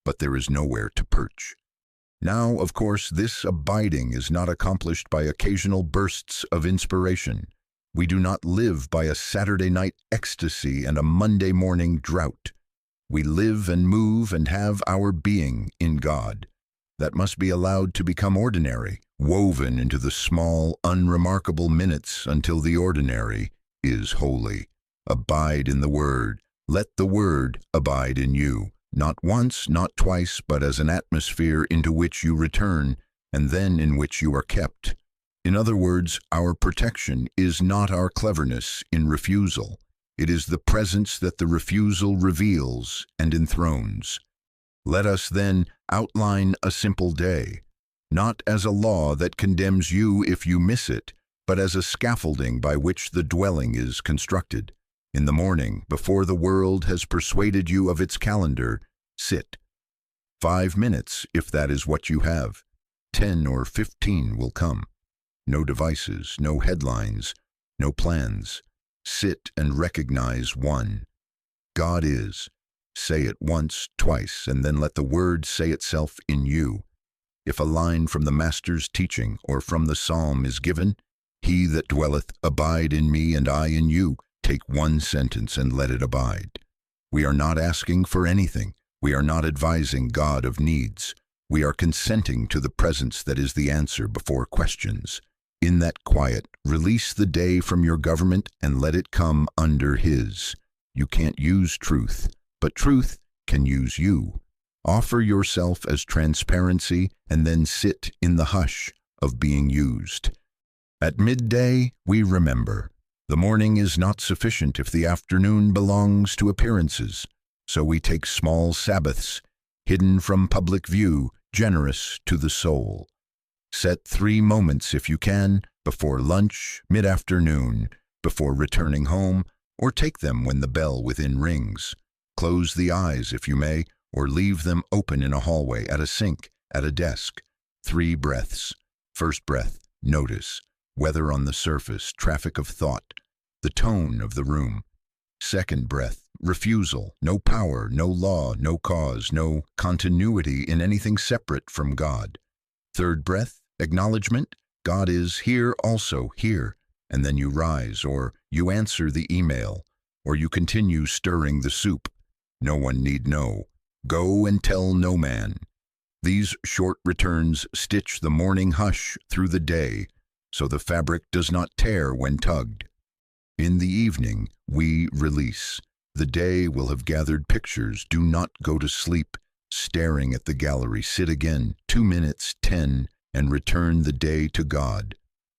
[SPEAKER 1] but there is nowhere to perch. Now, of course, this abiding is not accomplished by occasional bursts of inspiration. We do not live by a Saturday night ecstasy and a Monday morning drought. We live and move and have our being in God. That must be allowed to become ordinary, woven into the small, unremarkable minutes until the ordinary is holy. Abide in the Word. Let the Word abide in you, not once, not twice, but as an atmosphere into which you return, and then in which you are kept. In other words, our protection is not our cleverness in refusal. It is the presence that the refusal reveals and enthrones. Let us then outline a simple day, not as a law that condemns you if you miss it, but as a scaffolding by which the dwelling is constructed. In the morning, before the world has persuaded you of its calendar, sit. 5 minutes, if that is what you have. 10 or 15 will come. No devices, no headlines, no plans. Sit and recognize one. God is. Say it once, twice, and then let the Word say itself in you. If a line from the Master's teaching or from the Psalm is given, "He that dwelleth, abide in me and I in you," take one sentence and let it abide. We are not asking for anything. We are not advising God of needs. We are consenting to the presence that is the answer before questions. In that quiet, release the day from your government and let it come under His. You can't use truth, but truth can use you. Offer yourself as transparency and then sit in the hush of being used. At midday, we remember. The morning is not sufficient if the afternoon belongs to appearances. So we take small Sabbaths, hidden from public view, generous to the soul. Set 3 moments if you can, before lunch, mid-afternoon, before returning home, or take them when the bell within rings. Close the eyes if you may, or leave them open in a hallway, at a sink, at a desk. 3 breaths. First breath, notice. Weather on the surface, traffic of thought, the tone of the room. Second breath, refusal, no power, no law, no cause, no continuity in anything separate from God. Third breath, acknowledgement, God is here also, here, and then you rise, or you answer the email, or you continue stirring the soup. No one need know. Go and tell no man. These short returns stitch the morning hush through the day, so the fabric does not tear when tugged. In the evening, we release. The day will have gathered pictures. Do not go to sleep, staring at the gallery. Sit again, 2 minutes, 10, and return the day to God.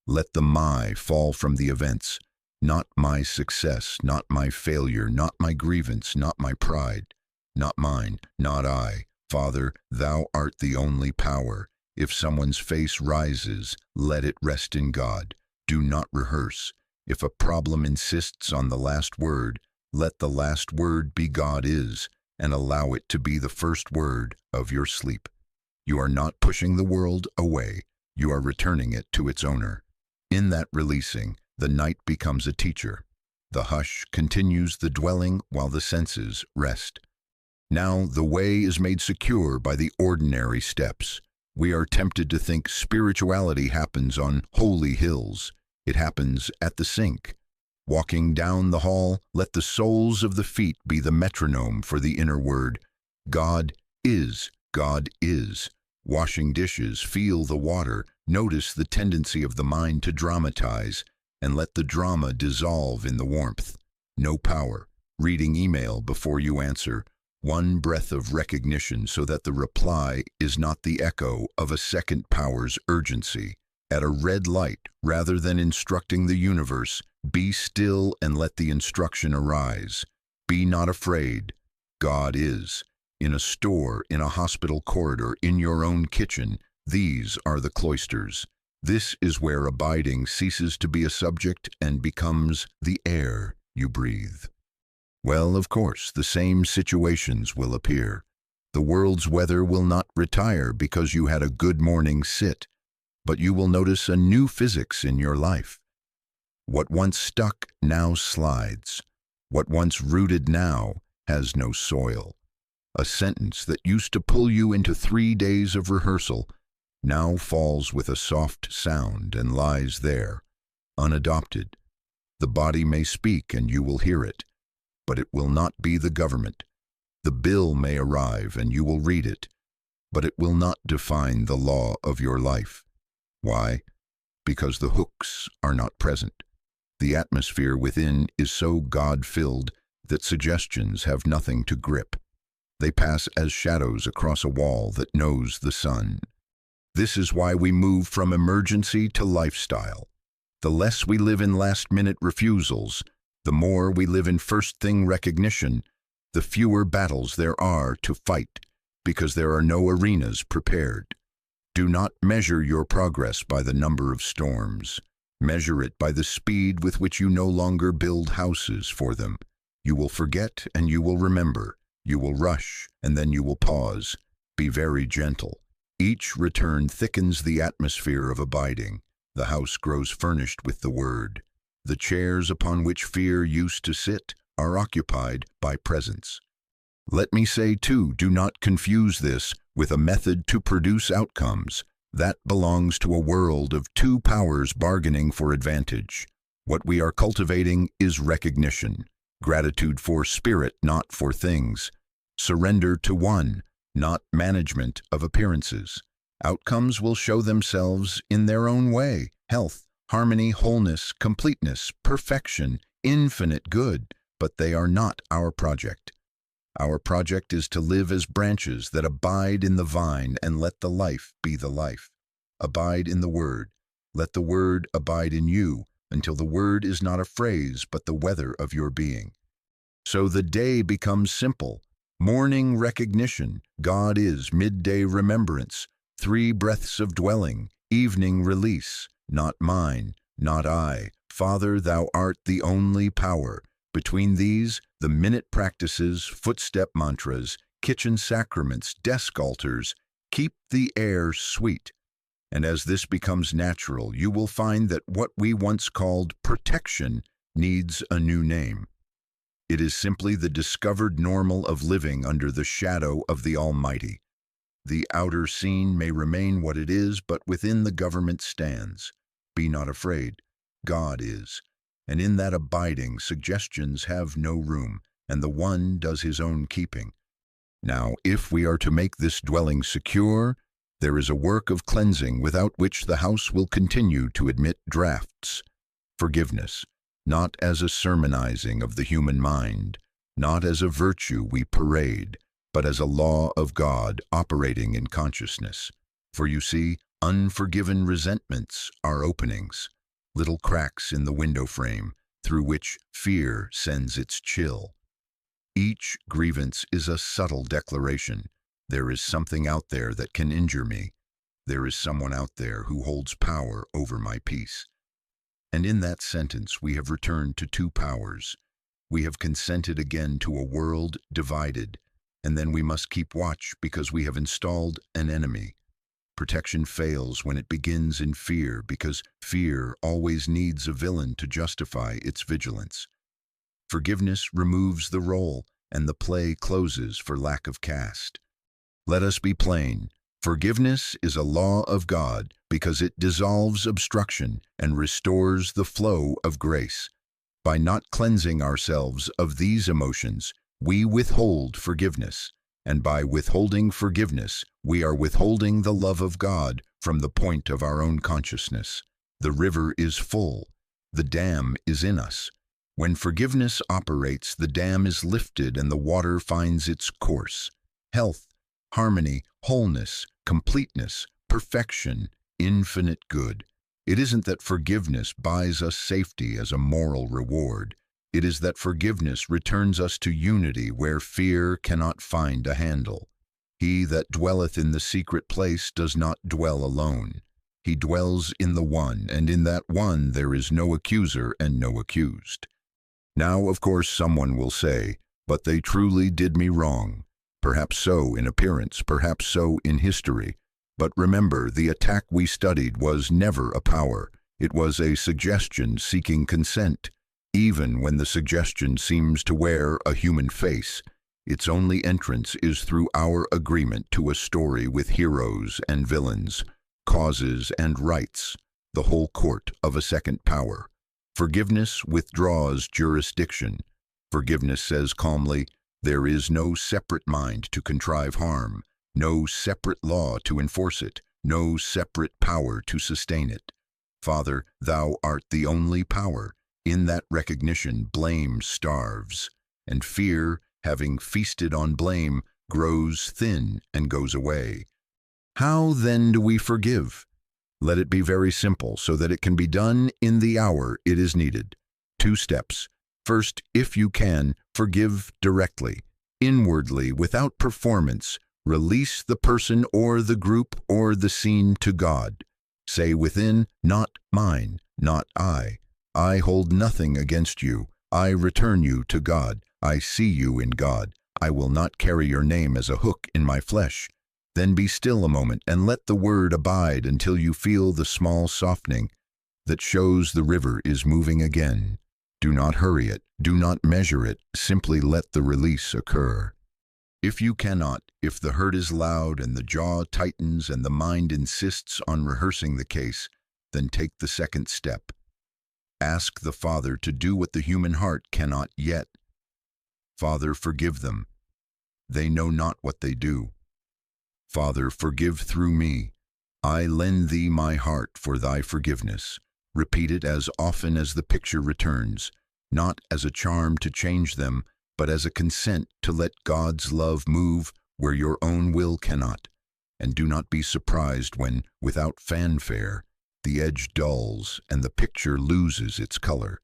[SPEAKER 1] Let the "my" fall from the events. Not my success, not my failure, not my grievance, not my pride, not mine, not I. Father, Thou art the only power. If someone's face rises, let it rest in God. Do not rehearse. If a problem insists on the last word, let the last word be God is, and allow it to be the first word of your sleep. You are not pushing the world away. You are returning it to its owner. In that releasing, the night becomes a teacher. The hush continues the dwelling while the senses rest. Now the way is made secure by the ordinary steps. We are tempted to think spirituality happens on holy hills. It happens at the sink. Walking down the hall, let the soles of the feet be the metronome for the inner word. God is, God is. Washing dishes, feel the water, notice the tendency of the mind to dramatize, and let the drama dissolve in the warmth. No power. Reading email before you answer, one breath of recognition so that the reply is not the echo of a second power's urgency. At a red light, rather than instructing the universe, be still and let the instruction arise. Be not afraid. God is. In a store, in a hospital corridor, in your own kitchen, these are the cloisters. This is where abiding ceases to be a subject and becomes the air you breathe. Well, of course, the same situations will appear. The world's weather will not retire because you had a good morning sit, but you will notice a new physics in your life. What once stuck now slides. What once rooted now has no soil. A sentence that used to pull you into 3 days of rehearsal now falls with a soft sound and lies there, unadopted. The body may speak and you will hear it, but it will not be the government. The bill may arrive and you will read it, but it will not define the law of your life. Why? Because the hooks are not present. The atmosphere within is so God-filled that suggestions have nothing to grip. They pass as shadows across a wall that knows the sun. This is why we move from emergency to lifestyle. The less we live in last-minute refusals, the more we live in first-thing recognition, the fewer battles there are to fight, because there are no arenas prepared. Do not measure your progress by the number of storms. Measure it by the speed with which you no longer build houses for them. You will forget and you will remember. You will rush, and then you will pause. Be very gentle. Each return thickens the atmosphere of abiding. The house grows furnished with the word. The chairs upon which fear used to sit are occupied by presence. Let me say, too, do not confuse this with a method to produce outcomes. That belongs to a world of two powers bargaining for advantage. What we are cultivating is recognition. Gratitude for spirit, not for things. Surrender to one, not management of appearances. Outcomes will show themselves in their own way. Health, harmony, wholeness, completeness, perfection, infinite good, but they are not our project. Our project is to live as branches that abide in the vine and let the life be the life. Abide in the word. Let the word abide in you until the word is not a phrase but the weather of your being. So the day becomes simple. Morning recognition, God is, midday remembrance, 3 breaths of dwelling, evening release, not mine, not I. Father, thou art the only power. Between these, the minute practices, footstep mantras, kitchen sacraments, desk altars, keep the air sweet. And as this becomes natural, you will find that what we once called protection needs a new name. It is simply the discovered normal of living under the shadow of the Almighty. The outer scene may remain what it is, but within the government stands. Be not afraid. God is. And in that abiding, suggestions have no room, and the one does his own keeping. Now, if we are to make this dwelling secure, there is a work of cleansing without which the house will continue to admit drafts. Forgiveness, not as a sermonizing of the human mind, not as a virtue we parade, but as a law of God operating in consciousness. For you see, unforgiven resentments are openings, little cracks in the window frame through which fear sends its chill. Each grievance is a subtle declaration. There is something out there that can injure me. There is someone out there who holds power over my peace. And in that sentence we have returned to two powers. We have consented again to a world divided, and then we must keep watch because we have installed an enemy. Protection fails when it begins in fear because fear always needs a villain to justify its vigilance. Forgiveness removes the role, and the play closes for lack of cast. Let us be plain. Forgiveness is a law of God because it dissolves obstruction and restores the flow of grace. By not cleansing ourselves of these emotions, we withhold forgiveness. And by withholding forgiveness, we are withholding the love of God from the point of our own consciousness. The river is full. The dam is in us. When forgiveness operates, the dam is lifted and the water finds its course. Health, harmony, wholeness, completeness, perfection, infinite good. It isn't that forgiveness buys us safety as a moral reward. It is that forgiveness returns us to unity where fear cannot find a handle. He that dwelleth in the secret place does not dwell alone. He dwells in the one, and in that one there is no accuser and no accused. Now, of course, someone will say, but they truly did me wrong. Perhaps so in appearance, perhaps so in history. But remember, the attack we studied was never a power. It was a suggestion seeking consent. Even when the suggestion seems to wear a human face, its only entrance is through our agreement to a story with heroes and villains, causes and rights, the whole court of a second power. Forgiveness withdraws jurisdiction. Forgiveness says calmly, there is no separate mind to contrive harm, no separate law to enforce it, no separate power to sustain it. Father, thou art the only power. In that recognition, blame starves, and fear, having feasted on blame, grows thin and goes away. How then do we forgive? Let it be very simple so that it can be done in the hour it is needed. 2 steps. First, if you can, forgive directly, inwardly, without performance. Release the person or the group or the scene to God. Say within, not mine, not I. I hold nothing against you. I return you to God. I see you in God. I will not carry your name as a hook in my flesh. Then be still a moment and let the word abide until you feel the small softening that shows the river is moving again. Do not hurry it. Do not measure it. Simply let the release occur. If you cannot, if the hurt is loud and the jaw tightens and the mind insists on rehearsing the case, then take the second step. Ask the Father to do what the human heart cannot yet. Father, forgive them. They know not what they do. Father, forgive through me. I lend thee my heart for thy forgiveness. Repeat it as often as the picture returns, not as a charm to change them, but as a consent to let God's love move where your own will cannot. And do not be surprised when, without fanfare, the edge dulls and the picture loses its color.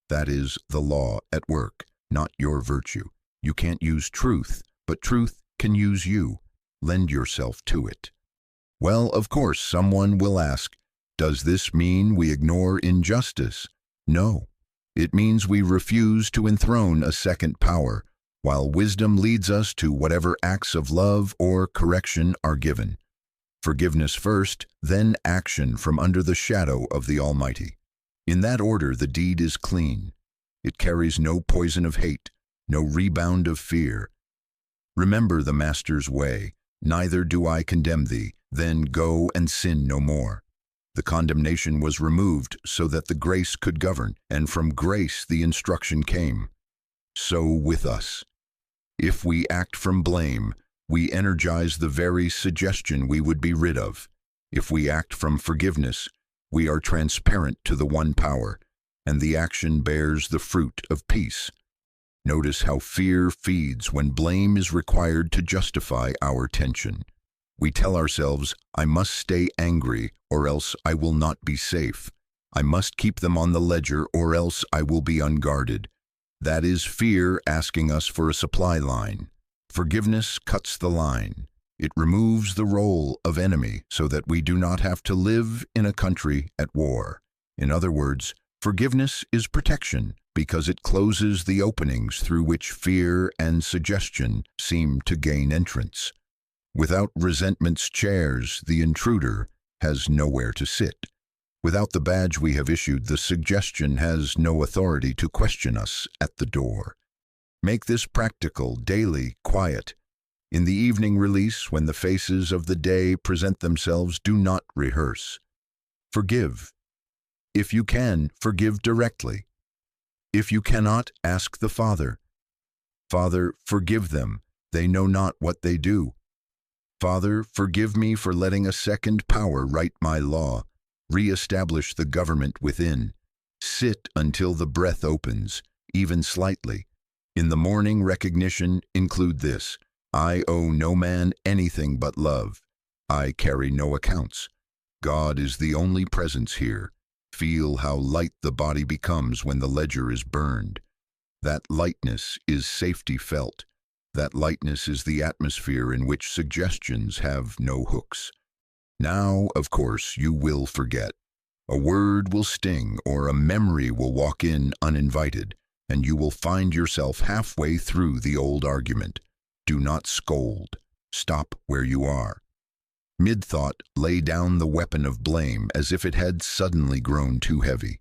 [SPEAKER 1] That is the law at work, not your virtue. You can't use truth, but truth can use you. Lend yourself to it. Well, of course, someone will ask, does this mean we ignore injustice? No. It means we refuse to enthrone a second power, while wisdom leads us to whatever acts of love or correction are given. Forgiveness first, then action from under the shadow of the Almighty. In that order, the deed is clean. It carries no poison of hate, no rebound of fear. Remember the Master's way. Neither do I condemn thee, then go and sin no more. The condemnation was removed so that the grace could govern, and from grace the instruction came. So with us. If we act from blame, we energize the very suggestion we would be rid of. If we act from forgiveness, we are transparent to the one power, and the action bears the fruit of peace. Notice how fear feeds when blame is required to justify our tension. We tell ourselves, I must stay angry or else I will not be safe. I must keep them on the ledger or else I will be unguarded. That is fear asking us for a supply line. Forgiveness cuts the line. It removes the role of enemy so that we do not have to live in a country at war. In other words, forgiveness is protection because it closes the openings through which fear and suggestion seem to gain entrance. Without resentment's chairs, the intruder has nowhere to sit. Without the badge we have issued, the suggestion has no authority to question us at the door. Make this practical, daily, quiet. In the evening release, when the faces of the day present themselves, do not rehearse. Forgive. If you can, forgive directly. If you cannot, ask the Father. Father, forgive them. They know not what they do. Father, forgive me for letting a second power write my law, re-establish the government within. Sit until the breath opens, even slightly. In the morning recognition, include this: I owe no man anything but love. I carry no accounts. God is the only presence here. Feel how light the body becomes when the ledger is burned. That lightness is safety felt. That lightness is the atmosphere in which suggestions have no hooks. Now, of course, you will forget. A word will sting or a memory will walk in uninvited, and you will find yourself halfway through the old argument. Do not scold. Stop where you are. Mid-thought, lay down the weapon of blame as if it had suddenly grown too heavy.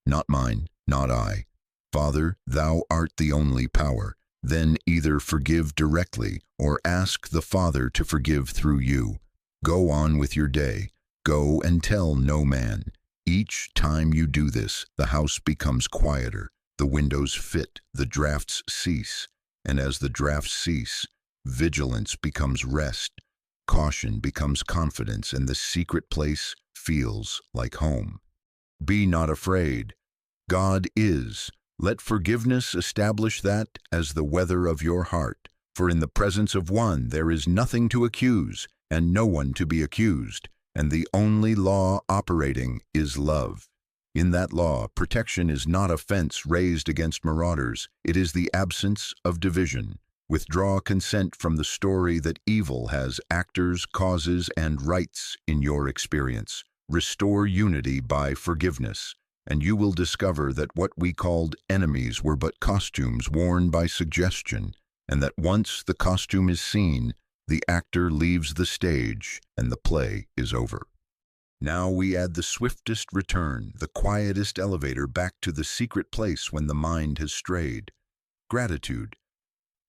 [SPEAKER 1] Not mine, not I. Father, thou art the only power. Then either forgive directly or ask the Father to forgive through you. Go on with your day. Go and tell no man. Each time you do this, the house becomes quieter. The windows fit, the drafts cease. And as the drafts cease, vigilance becomes rest. Caution becomes confidence, and the secret place feels like home. Be not afraid. God is. Let forgiveness establish that as the weather of your heart. For in the presence of one there is nothing to accuse, and no one to be accused, and the only law operating is love. In that law, protection is not a fence raised against marauders, it is the absence of division. Withdraw consent from the story that evil has actors, causes, and rights in your experience. Restore unity by forgiveness, and you will discover that what we called enemies were but costumes worn by suggestion, and that once the costume is seen, the actor leaves the stage and the play is over. Now we add the swiftest return, the quietest elevator back to the secret place when the mind has strayed. Gratitude.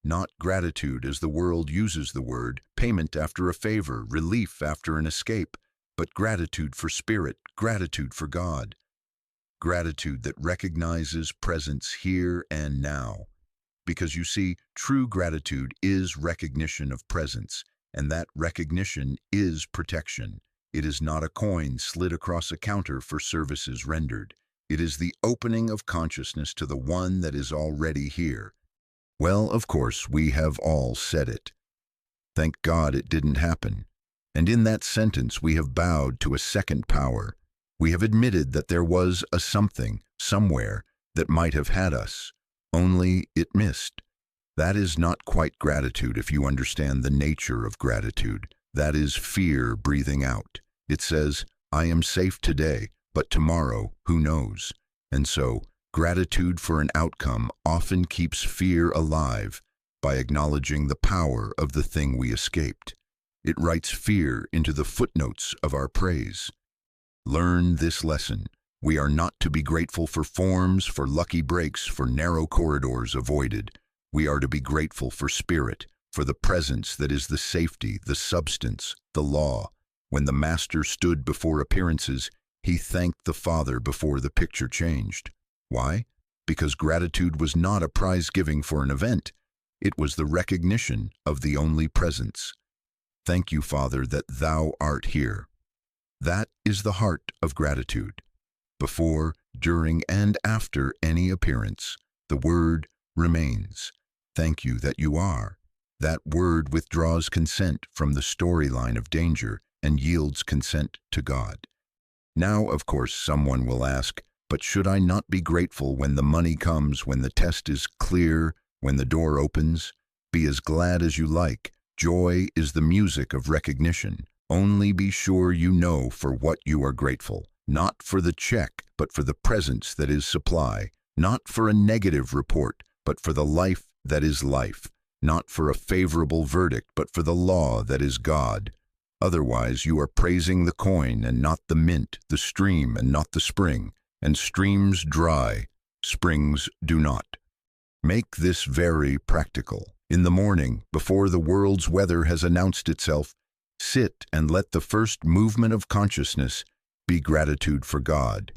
[SPEAKER 1] Not gratitude as the world uses the word, payment after a favor, relief after an escape, but gratitude for spirit, gratitude for God. Gratitude that recognizes presence here and now. Because you see, true gratitude is recognition of presence, and that recognition is protection. It is not a coin slid across a counter for services rendered. It is the opening of consciousness to the one that is already here. Well, of course, we have all said it. Thank God it didn't happen. And in that sentence we have bowed to a second power. We have admitted that there was a something, somewhere, that might have had us. Only it missed. That is not quite gratitude if you understand the nature of gratitude. That is fear breathing out. It says, I am safe today, but tomorrow, who knows? And so, gratitude for an outcome often keeps fear alive by acknowledging the power of the thing we escaped. It writes fear into the footnotes of our praise. Learn this lesson. We are not to be grateful for forms, for lucky breaks, for narrow corridors avoided. We are to be grateful for spirit, for the presence that is the safety, the substance, the law. When the Master stood before appearances, he thanked the Father before the picture changed. Why? Because gratitude was not a prize giving for an event. It was the recognition of the only presence. Thank you, Father, that thou art here. That is the heart of gratitude. Before, during, and after any appearance, the word remains. Thank you that you are. That word withdraws consent from the storyline of danger and yields consent to God. Now, of course, someone will ask, but should I not be grateful when the money comes, when the test is clear, when the door opens? Be as glad as you like. Joy is the music of recognition. Only be sure you know for what you are grateful. Not for the check, but for the presence that is supply. Not for a negative report, but for the life that is life. Not for a favorable verdict, but for the law that is God. Otherwise, you are praising the coin and not the mint, the stream and not the spring. And streams dry, springs do not. Make this very practical. In the morning, before the world's weather has announced itself, sit and let the first movement of consciousness be gratitude for God.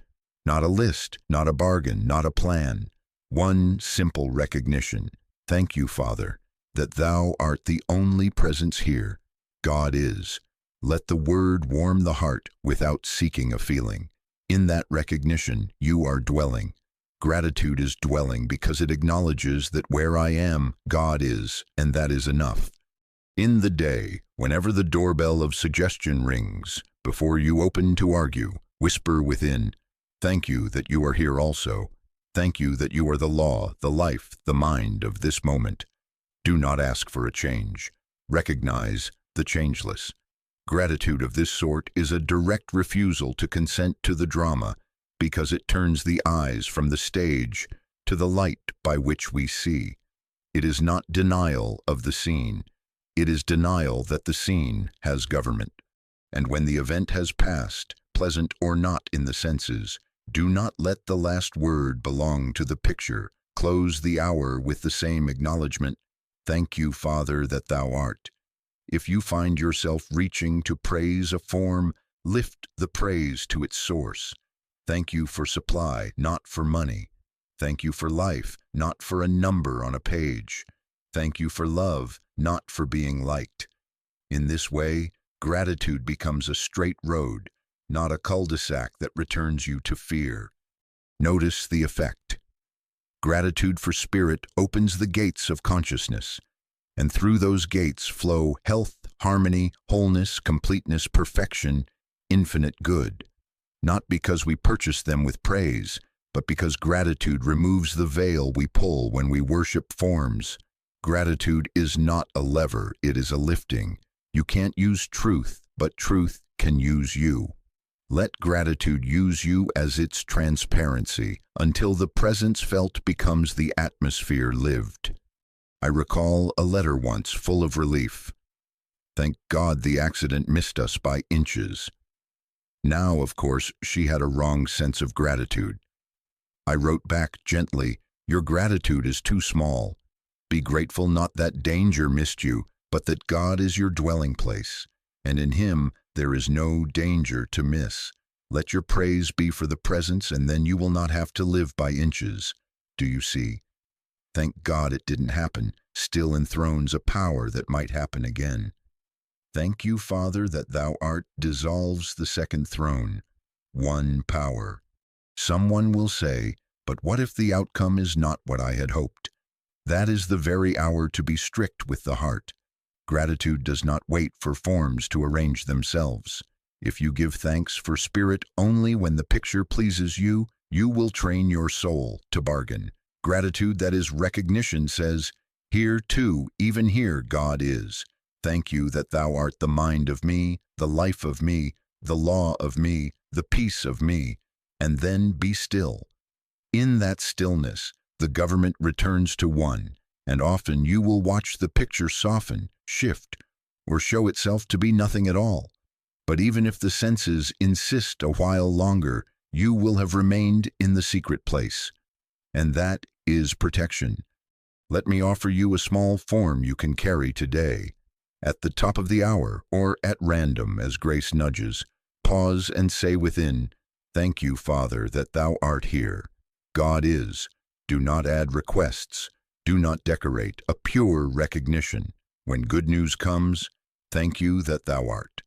[SPEAKER 1] Not a list, not a bargain, not a plan. One simple recognition. Thank you, Father. that thou art the only presence here. God is. Let the word warm the heart without seeking a feeling. In that recognition, you are dwelling. Gratitude is dwelling because it acknowledges that where I am, God is, and that is enough. In the day, whenever the doorbell of suggestion rings, before you open to argue, whisper within, thank you that you are here also. Thank you that you are the law, the life, the mind of this moment. Do not ask for a change. Recognize the changeless. Gratitude of this sort is a direct refusal to consent to the drama, because it turns the eyes from the stage to the light by which we see. It is not denial of the scene. It is denial that the scene has government. And when the event has passed, pleasant or not in the senses, do not let the last word belong to the picture. Close the hour with the same acknowledgement. Thank you, Father, that thou art. If you find yourself reaching to praise a form, lift the praise to its source. Thank you for supply, not for money. Thank you for life, not for a number on a page. Thank you for love, not for being liked. In this way, gratitude becomes a straight road, not a cul-de-sac that returns you to fear. Notice the effect. Gratitude for spirit opens the gates of consciousness, and through those gates flow health, harmony, wholeness, completeness, perfection, infinite good. Not because we purchase them with praise, but because gratitude removes the veil we pull when we worship forms. Gratitude is not a lever, it is a lifting. You can't use truth, but truth can use you. Let gratitude use you as its transparency, until the presence felt becomes the atmosphere lived. I recall a letter once full of relief. Thank God the accident missed us by inches. Now, of course, she had a wrong sense of gratitude. I wrote back gently, your gratitude is too small. Be grateful not that danger missed you, but that God is your dwelling place, and in Him there is no danger to miss. Let your praise be for the presence, and then you will not have to live by inches. Do you see? Thank God it didn't happen, still enthrones a power that might happen again. Thank you, Father, that thou art dissolves the second throne. One power. Someone will say, but what if the outcome is not what I had hoped? That is the very hour to be strict with the heart. Gratitude does not wait for forms to arrange themselves. If you give thanks for spirit only when the picture pleases you, you will train your soul to bargain. Gratitude that is recognition says, here too, even here God is. Thank you that thou art the mind of me, the life of me, the law of me, the peace of me, and then be still. In that stillness, the government returns to one, and often you will watch the picture soften, shift, or show itself to be nothing at all. But even if the senses insist a while longer, you will have remained in the secret place. And that is protection. Let me offer you a small form you can carry today. At the top of the hour, or at random as grace nudges, pause and say within, thank you, Father, that thou art here. God is. Do not add requests. Do not decorate. A pure recognition. When good news comes, thank you that thou art.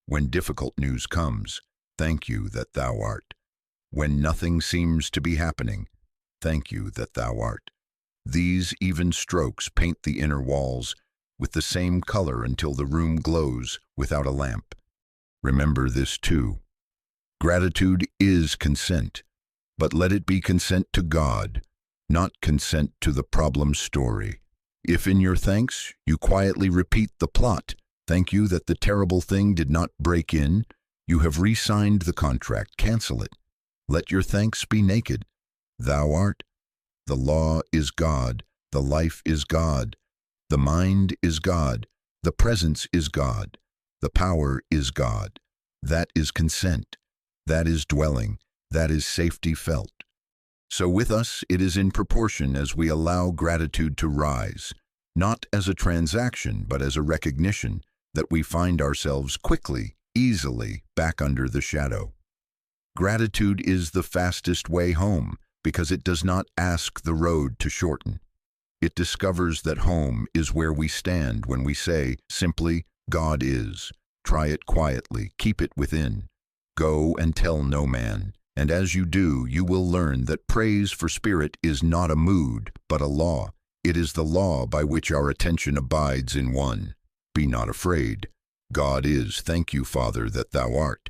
[SPEAKER 1] When difficult news comes, thank you that thou art. When nothing seems to be happening, thank you that thou art. These even strokes paint the inner walls with the same color until the room glows without a lamp. Remember this too. Gratitude is consent, but let it be consent to God, not consent to the problem story. If in your thanks you quietly repeat the plot, thank you that the terrible thing did not break in, you have re-signed the contract, cancel it. Let your thanks be naked. Thou art. The law is God, the life is God, the mind is God, the presence is God, the power is God. That is consent, that is dwelling, that is safety felt. So with us it is in proportion as we allow gratitude to rise, not as a transaction but as a recognition that we find ourselves quickly, easily back under the shadow. Gratitude is the fastest way home because it does not ask the road to shorten. It discovers that home is where we stand when we say, simply, God is. Try it quietly, keep it within. Go and tell no man. And as you do, you will learn that praise for spirit is not a mood, but a law. It is the law by which our attention abides in one. Be not afraid. God is, thank you, Father, that thou art.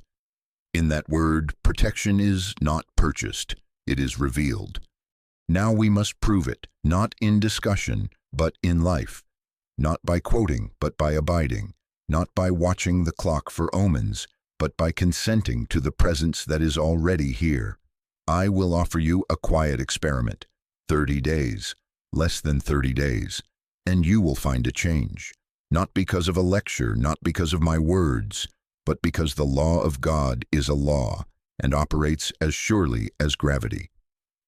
[SPEAKER 1] In that word, protection is not purchased, it is revealed. Now we must prove it, not in discussion, but in life. Not by quoting, but by abiding. Not by watching the clock for omens, but by consenting to the presence that is already here. I will offer you a quiet experiment. 30 days, less than 30 days, and you will find a change. Not because of a lecture, not because of my words, but because the law of God is a law and operates as surely as gravity.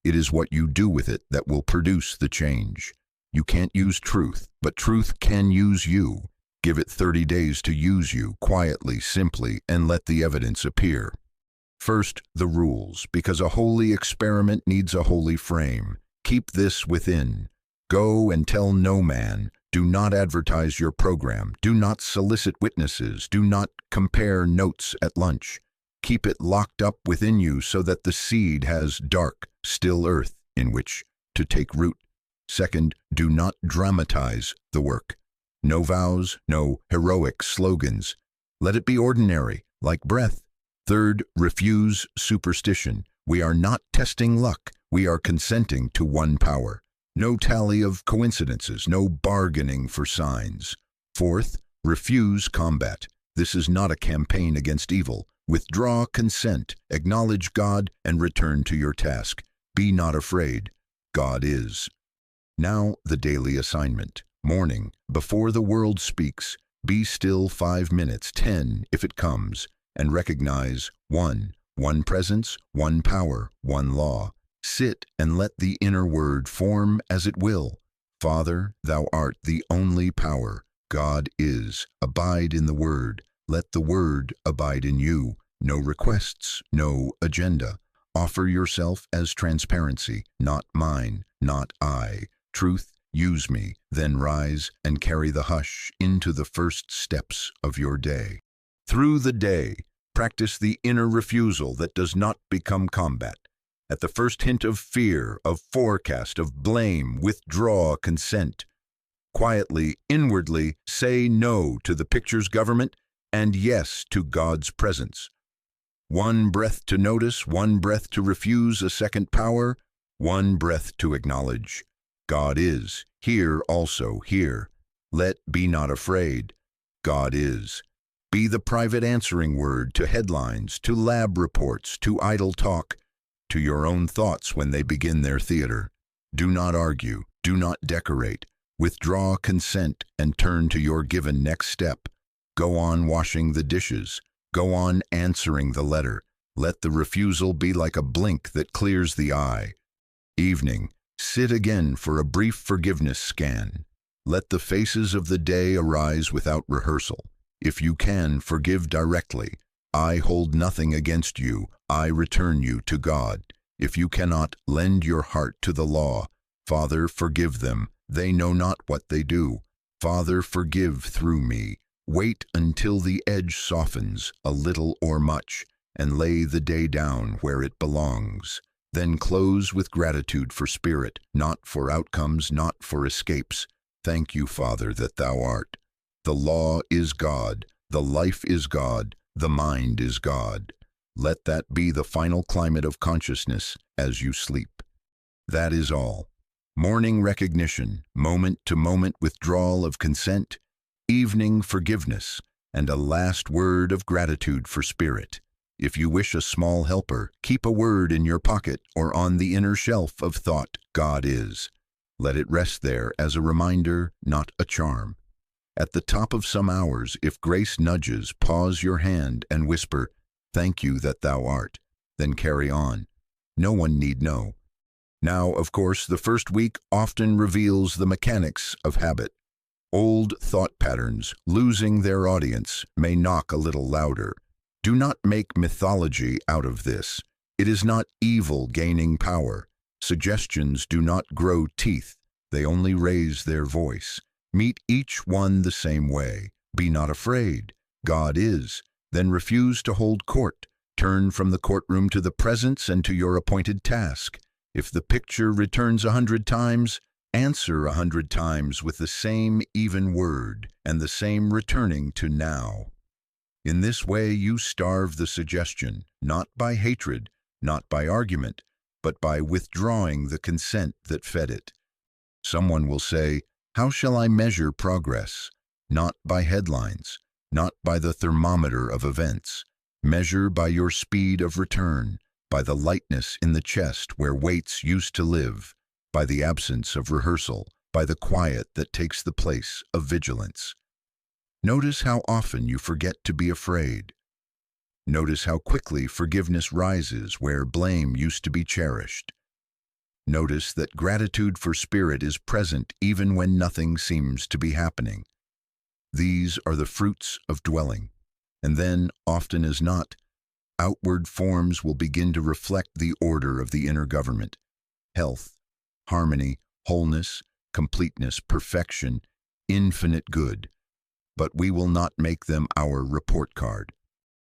[SPEAKER 1] It is what you do with it that will produce the change. You can't use truth, but truth can use you. Give it 30 days to use you, quietly, simply, and let the evidence appear. First, the rules, because a holy experiment needs a holy frame. Keep this within. Go and tell no man. Do not advertise your program. Do not solicit witnesses. Do not compare notes at lunch. Keep it locked up within you so that the seed has dark, still earth in which to take root. Second, do not dramatize the work. No vows, no heroic slogans. Let it be ordinary, like breath. Third, refuse superstition. We are not testing luck. We are consenting to one power. No tally of coincidences, no bargaining for signs. Fourth, refuse combat. This is not a campaign against evil. Withdraw consent, acknowledge God, and return to your task. Be not afraid. God is. Now the daily assignment. Morning, before the world speaks, be still 5 minutes, 10 if it comes, and recognize one presence, one power, one law. Sit and let the inner word form as it will. Father, thou art the only power. God is. Abide in the word. Let the word abide in you. No requests, no agenda. Offer yourself as transparency, not mine, not I. Truth, use me, then rise and carry the hush into the first steps of your day. Through the day, practice the inner refusal that does not become combat. At the first hint of fear, of forecast, of blame, withdraw consent. Quietly, inwardly, say no to the picture's government and yes to God's presence. One breath to notice, one breath to refuse a second power, one breath to acknowledge. God is. Here also, here. Let be not afraid. God is. Be the private answering word to headlines, to lab reports, to idle talk, to your own thoughts when they begin their theater. Do not argue. Do not decorate. Withdraw consent and turn to your given next step. Go on washing the dishes. Go on answering the letter. Let the refusal be like a blink that clears the eye. Evening. Sit again for a brief forgiveness scan. Let the faces of the day arise without rehearsal. If you can, forgive directly. I hold nothing against you. I return you to God. If you cannot, lend your heart to the law. Father, forgive them. They know not what they do. Father, forgive through me. Wait until the edge softens, a little or much, and lay the day down where it belongs. Then close with gratitude for spirit, not for outcomes, not for escapes. Thank you, Father, that thou art. The law is God, the life is God, the mind is God. Let that be the final climate of consciousness as you sleep. That is all. Morning recognition, moment-to-moment withdrawal of consent, evening forgiveness, and a last word of gratitude for spirit. If you wish a small helper, keep a word in your pocket or on the inner shelf of thought, God is. Let it rest there as a reminder, not a charm. At the top of some hours, if grace nudges, pause your hand and whisper, thank you that thou art. Then carry on. No one need know. Now, of course, the first week often reveals the mechanics of habit. Old thought patterns, losing their audience, may knock a little louder. Do not make mythology out of this. It is not evil gaining power. Suggestions do not grow teeth. They only raise their voice. Meet each one the same way. Be not afraid. God is. Then refuse to hold court. Turn from the courtroom to the presence and to your appointed task. If the picture returns 100 times, answer 100 times with the same even word and the same returning to now. In this way you starve the suggestion, not by hatred, not by argument, but by withdrawing the consent that fed it. Someone will say, "How shall I measure progress?" Not by headlines, not by the thermometer of events. Measure by your speed of return, by the lightness in the chest where weights used to live, by the absence of rehearsal, by the quiet that takes the place of vigilance. Notice how often you forget to be afraid. Notice how quickly forgiveness rises where blame used to be cherished. Notice that gratitude for spirit is present even when nothing seems to be happening. These are the fruits of dwelling. And then, often as not, outward forms will begin to reflect the order of the inner government. Health, harmony, wholeness, completeness, perfection, infinite good. But we will not make them our report card.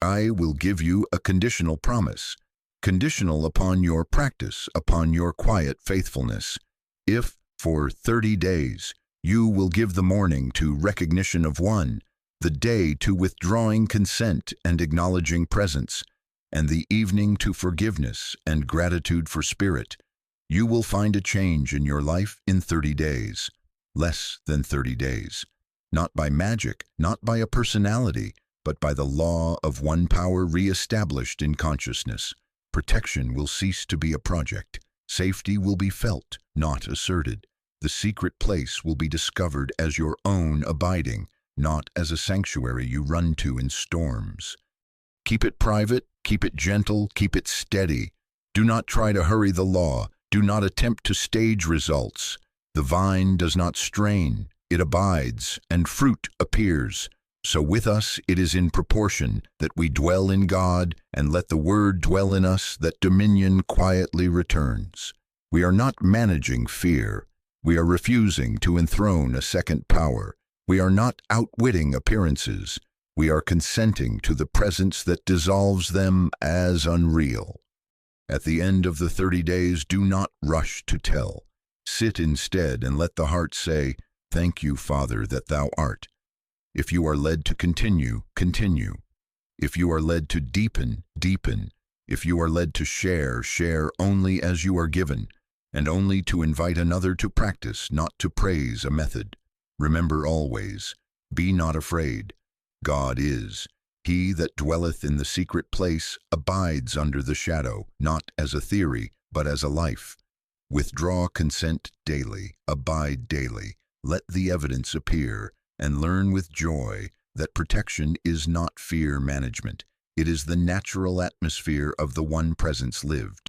[SPEAKER 1] I will give you a conditional promise, conditional upon your practice, upon your quiet faithfulness. If, for 30 days, you will give the morning to recognition of one, the day to withdrawing consent and acknowledging presence, and the evening to forgiveness and gratitude for spirit, you will find a change in your life in 30 days, less than 30 days. Not by magic, not by a personality, but by the law of one power re-established in consciousness. Protection will cease to be a project. Safety will be felt, not asserted. The secret place will be discovered as your own abiding, not as a sanctuary you run to in storms. Keep it private, keep it gentle, keep it steady. Do not try to hurry the law. Do not attempt to stage results. The vine does not strain. It abides, and fruit appears. So with us it is in proportion that we dwell in God and let the Word dwell in us that dominion quietly returns. We are not managing fear. We are refusing to enthrone a second power. We are not outwitting appearances. We are consenting to the presence that dissolves them as unreal. At the end of the 30 days, do not rush to tell. Sit instead and let the heart say, "Thank you, Father, that thou art." If you are led to continue, continue. If you are led to deepen, deepen. If you are led to share, share only as you are given, and only to invite another to practice, not to praise a method. Remember always, be not afraid. God is. He that dwelleth in the secret place abides under the shadow, not as a theory, but as a life. Withdraw consent daily, abide daily. Let the evidence appear, and learn with joy that protection is not fear management. It is the natural atmosphere of the one presence lived.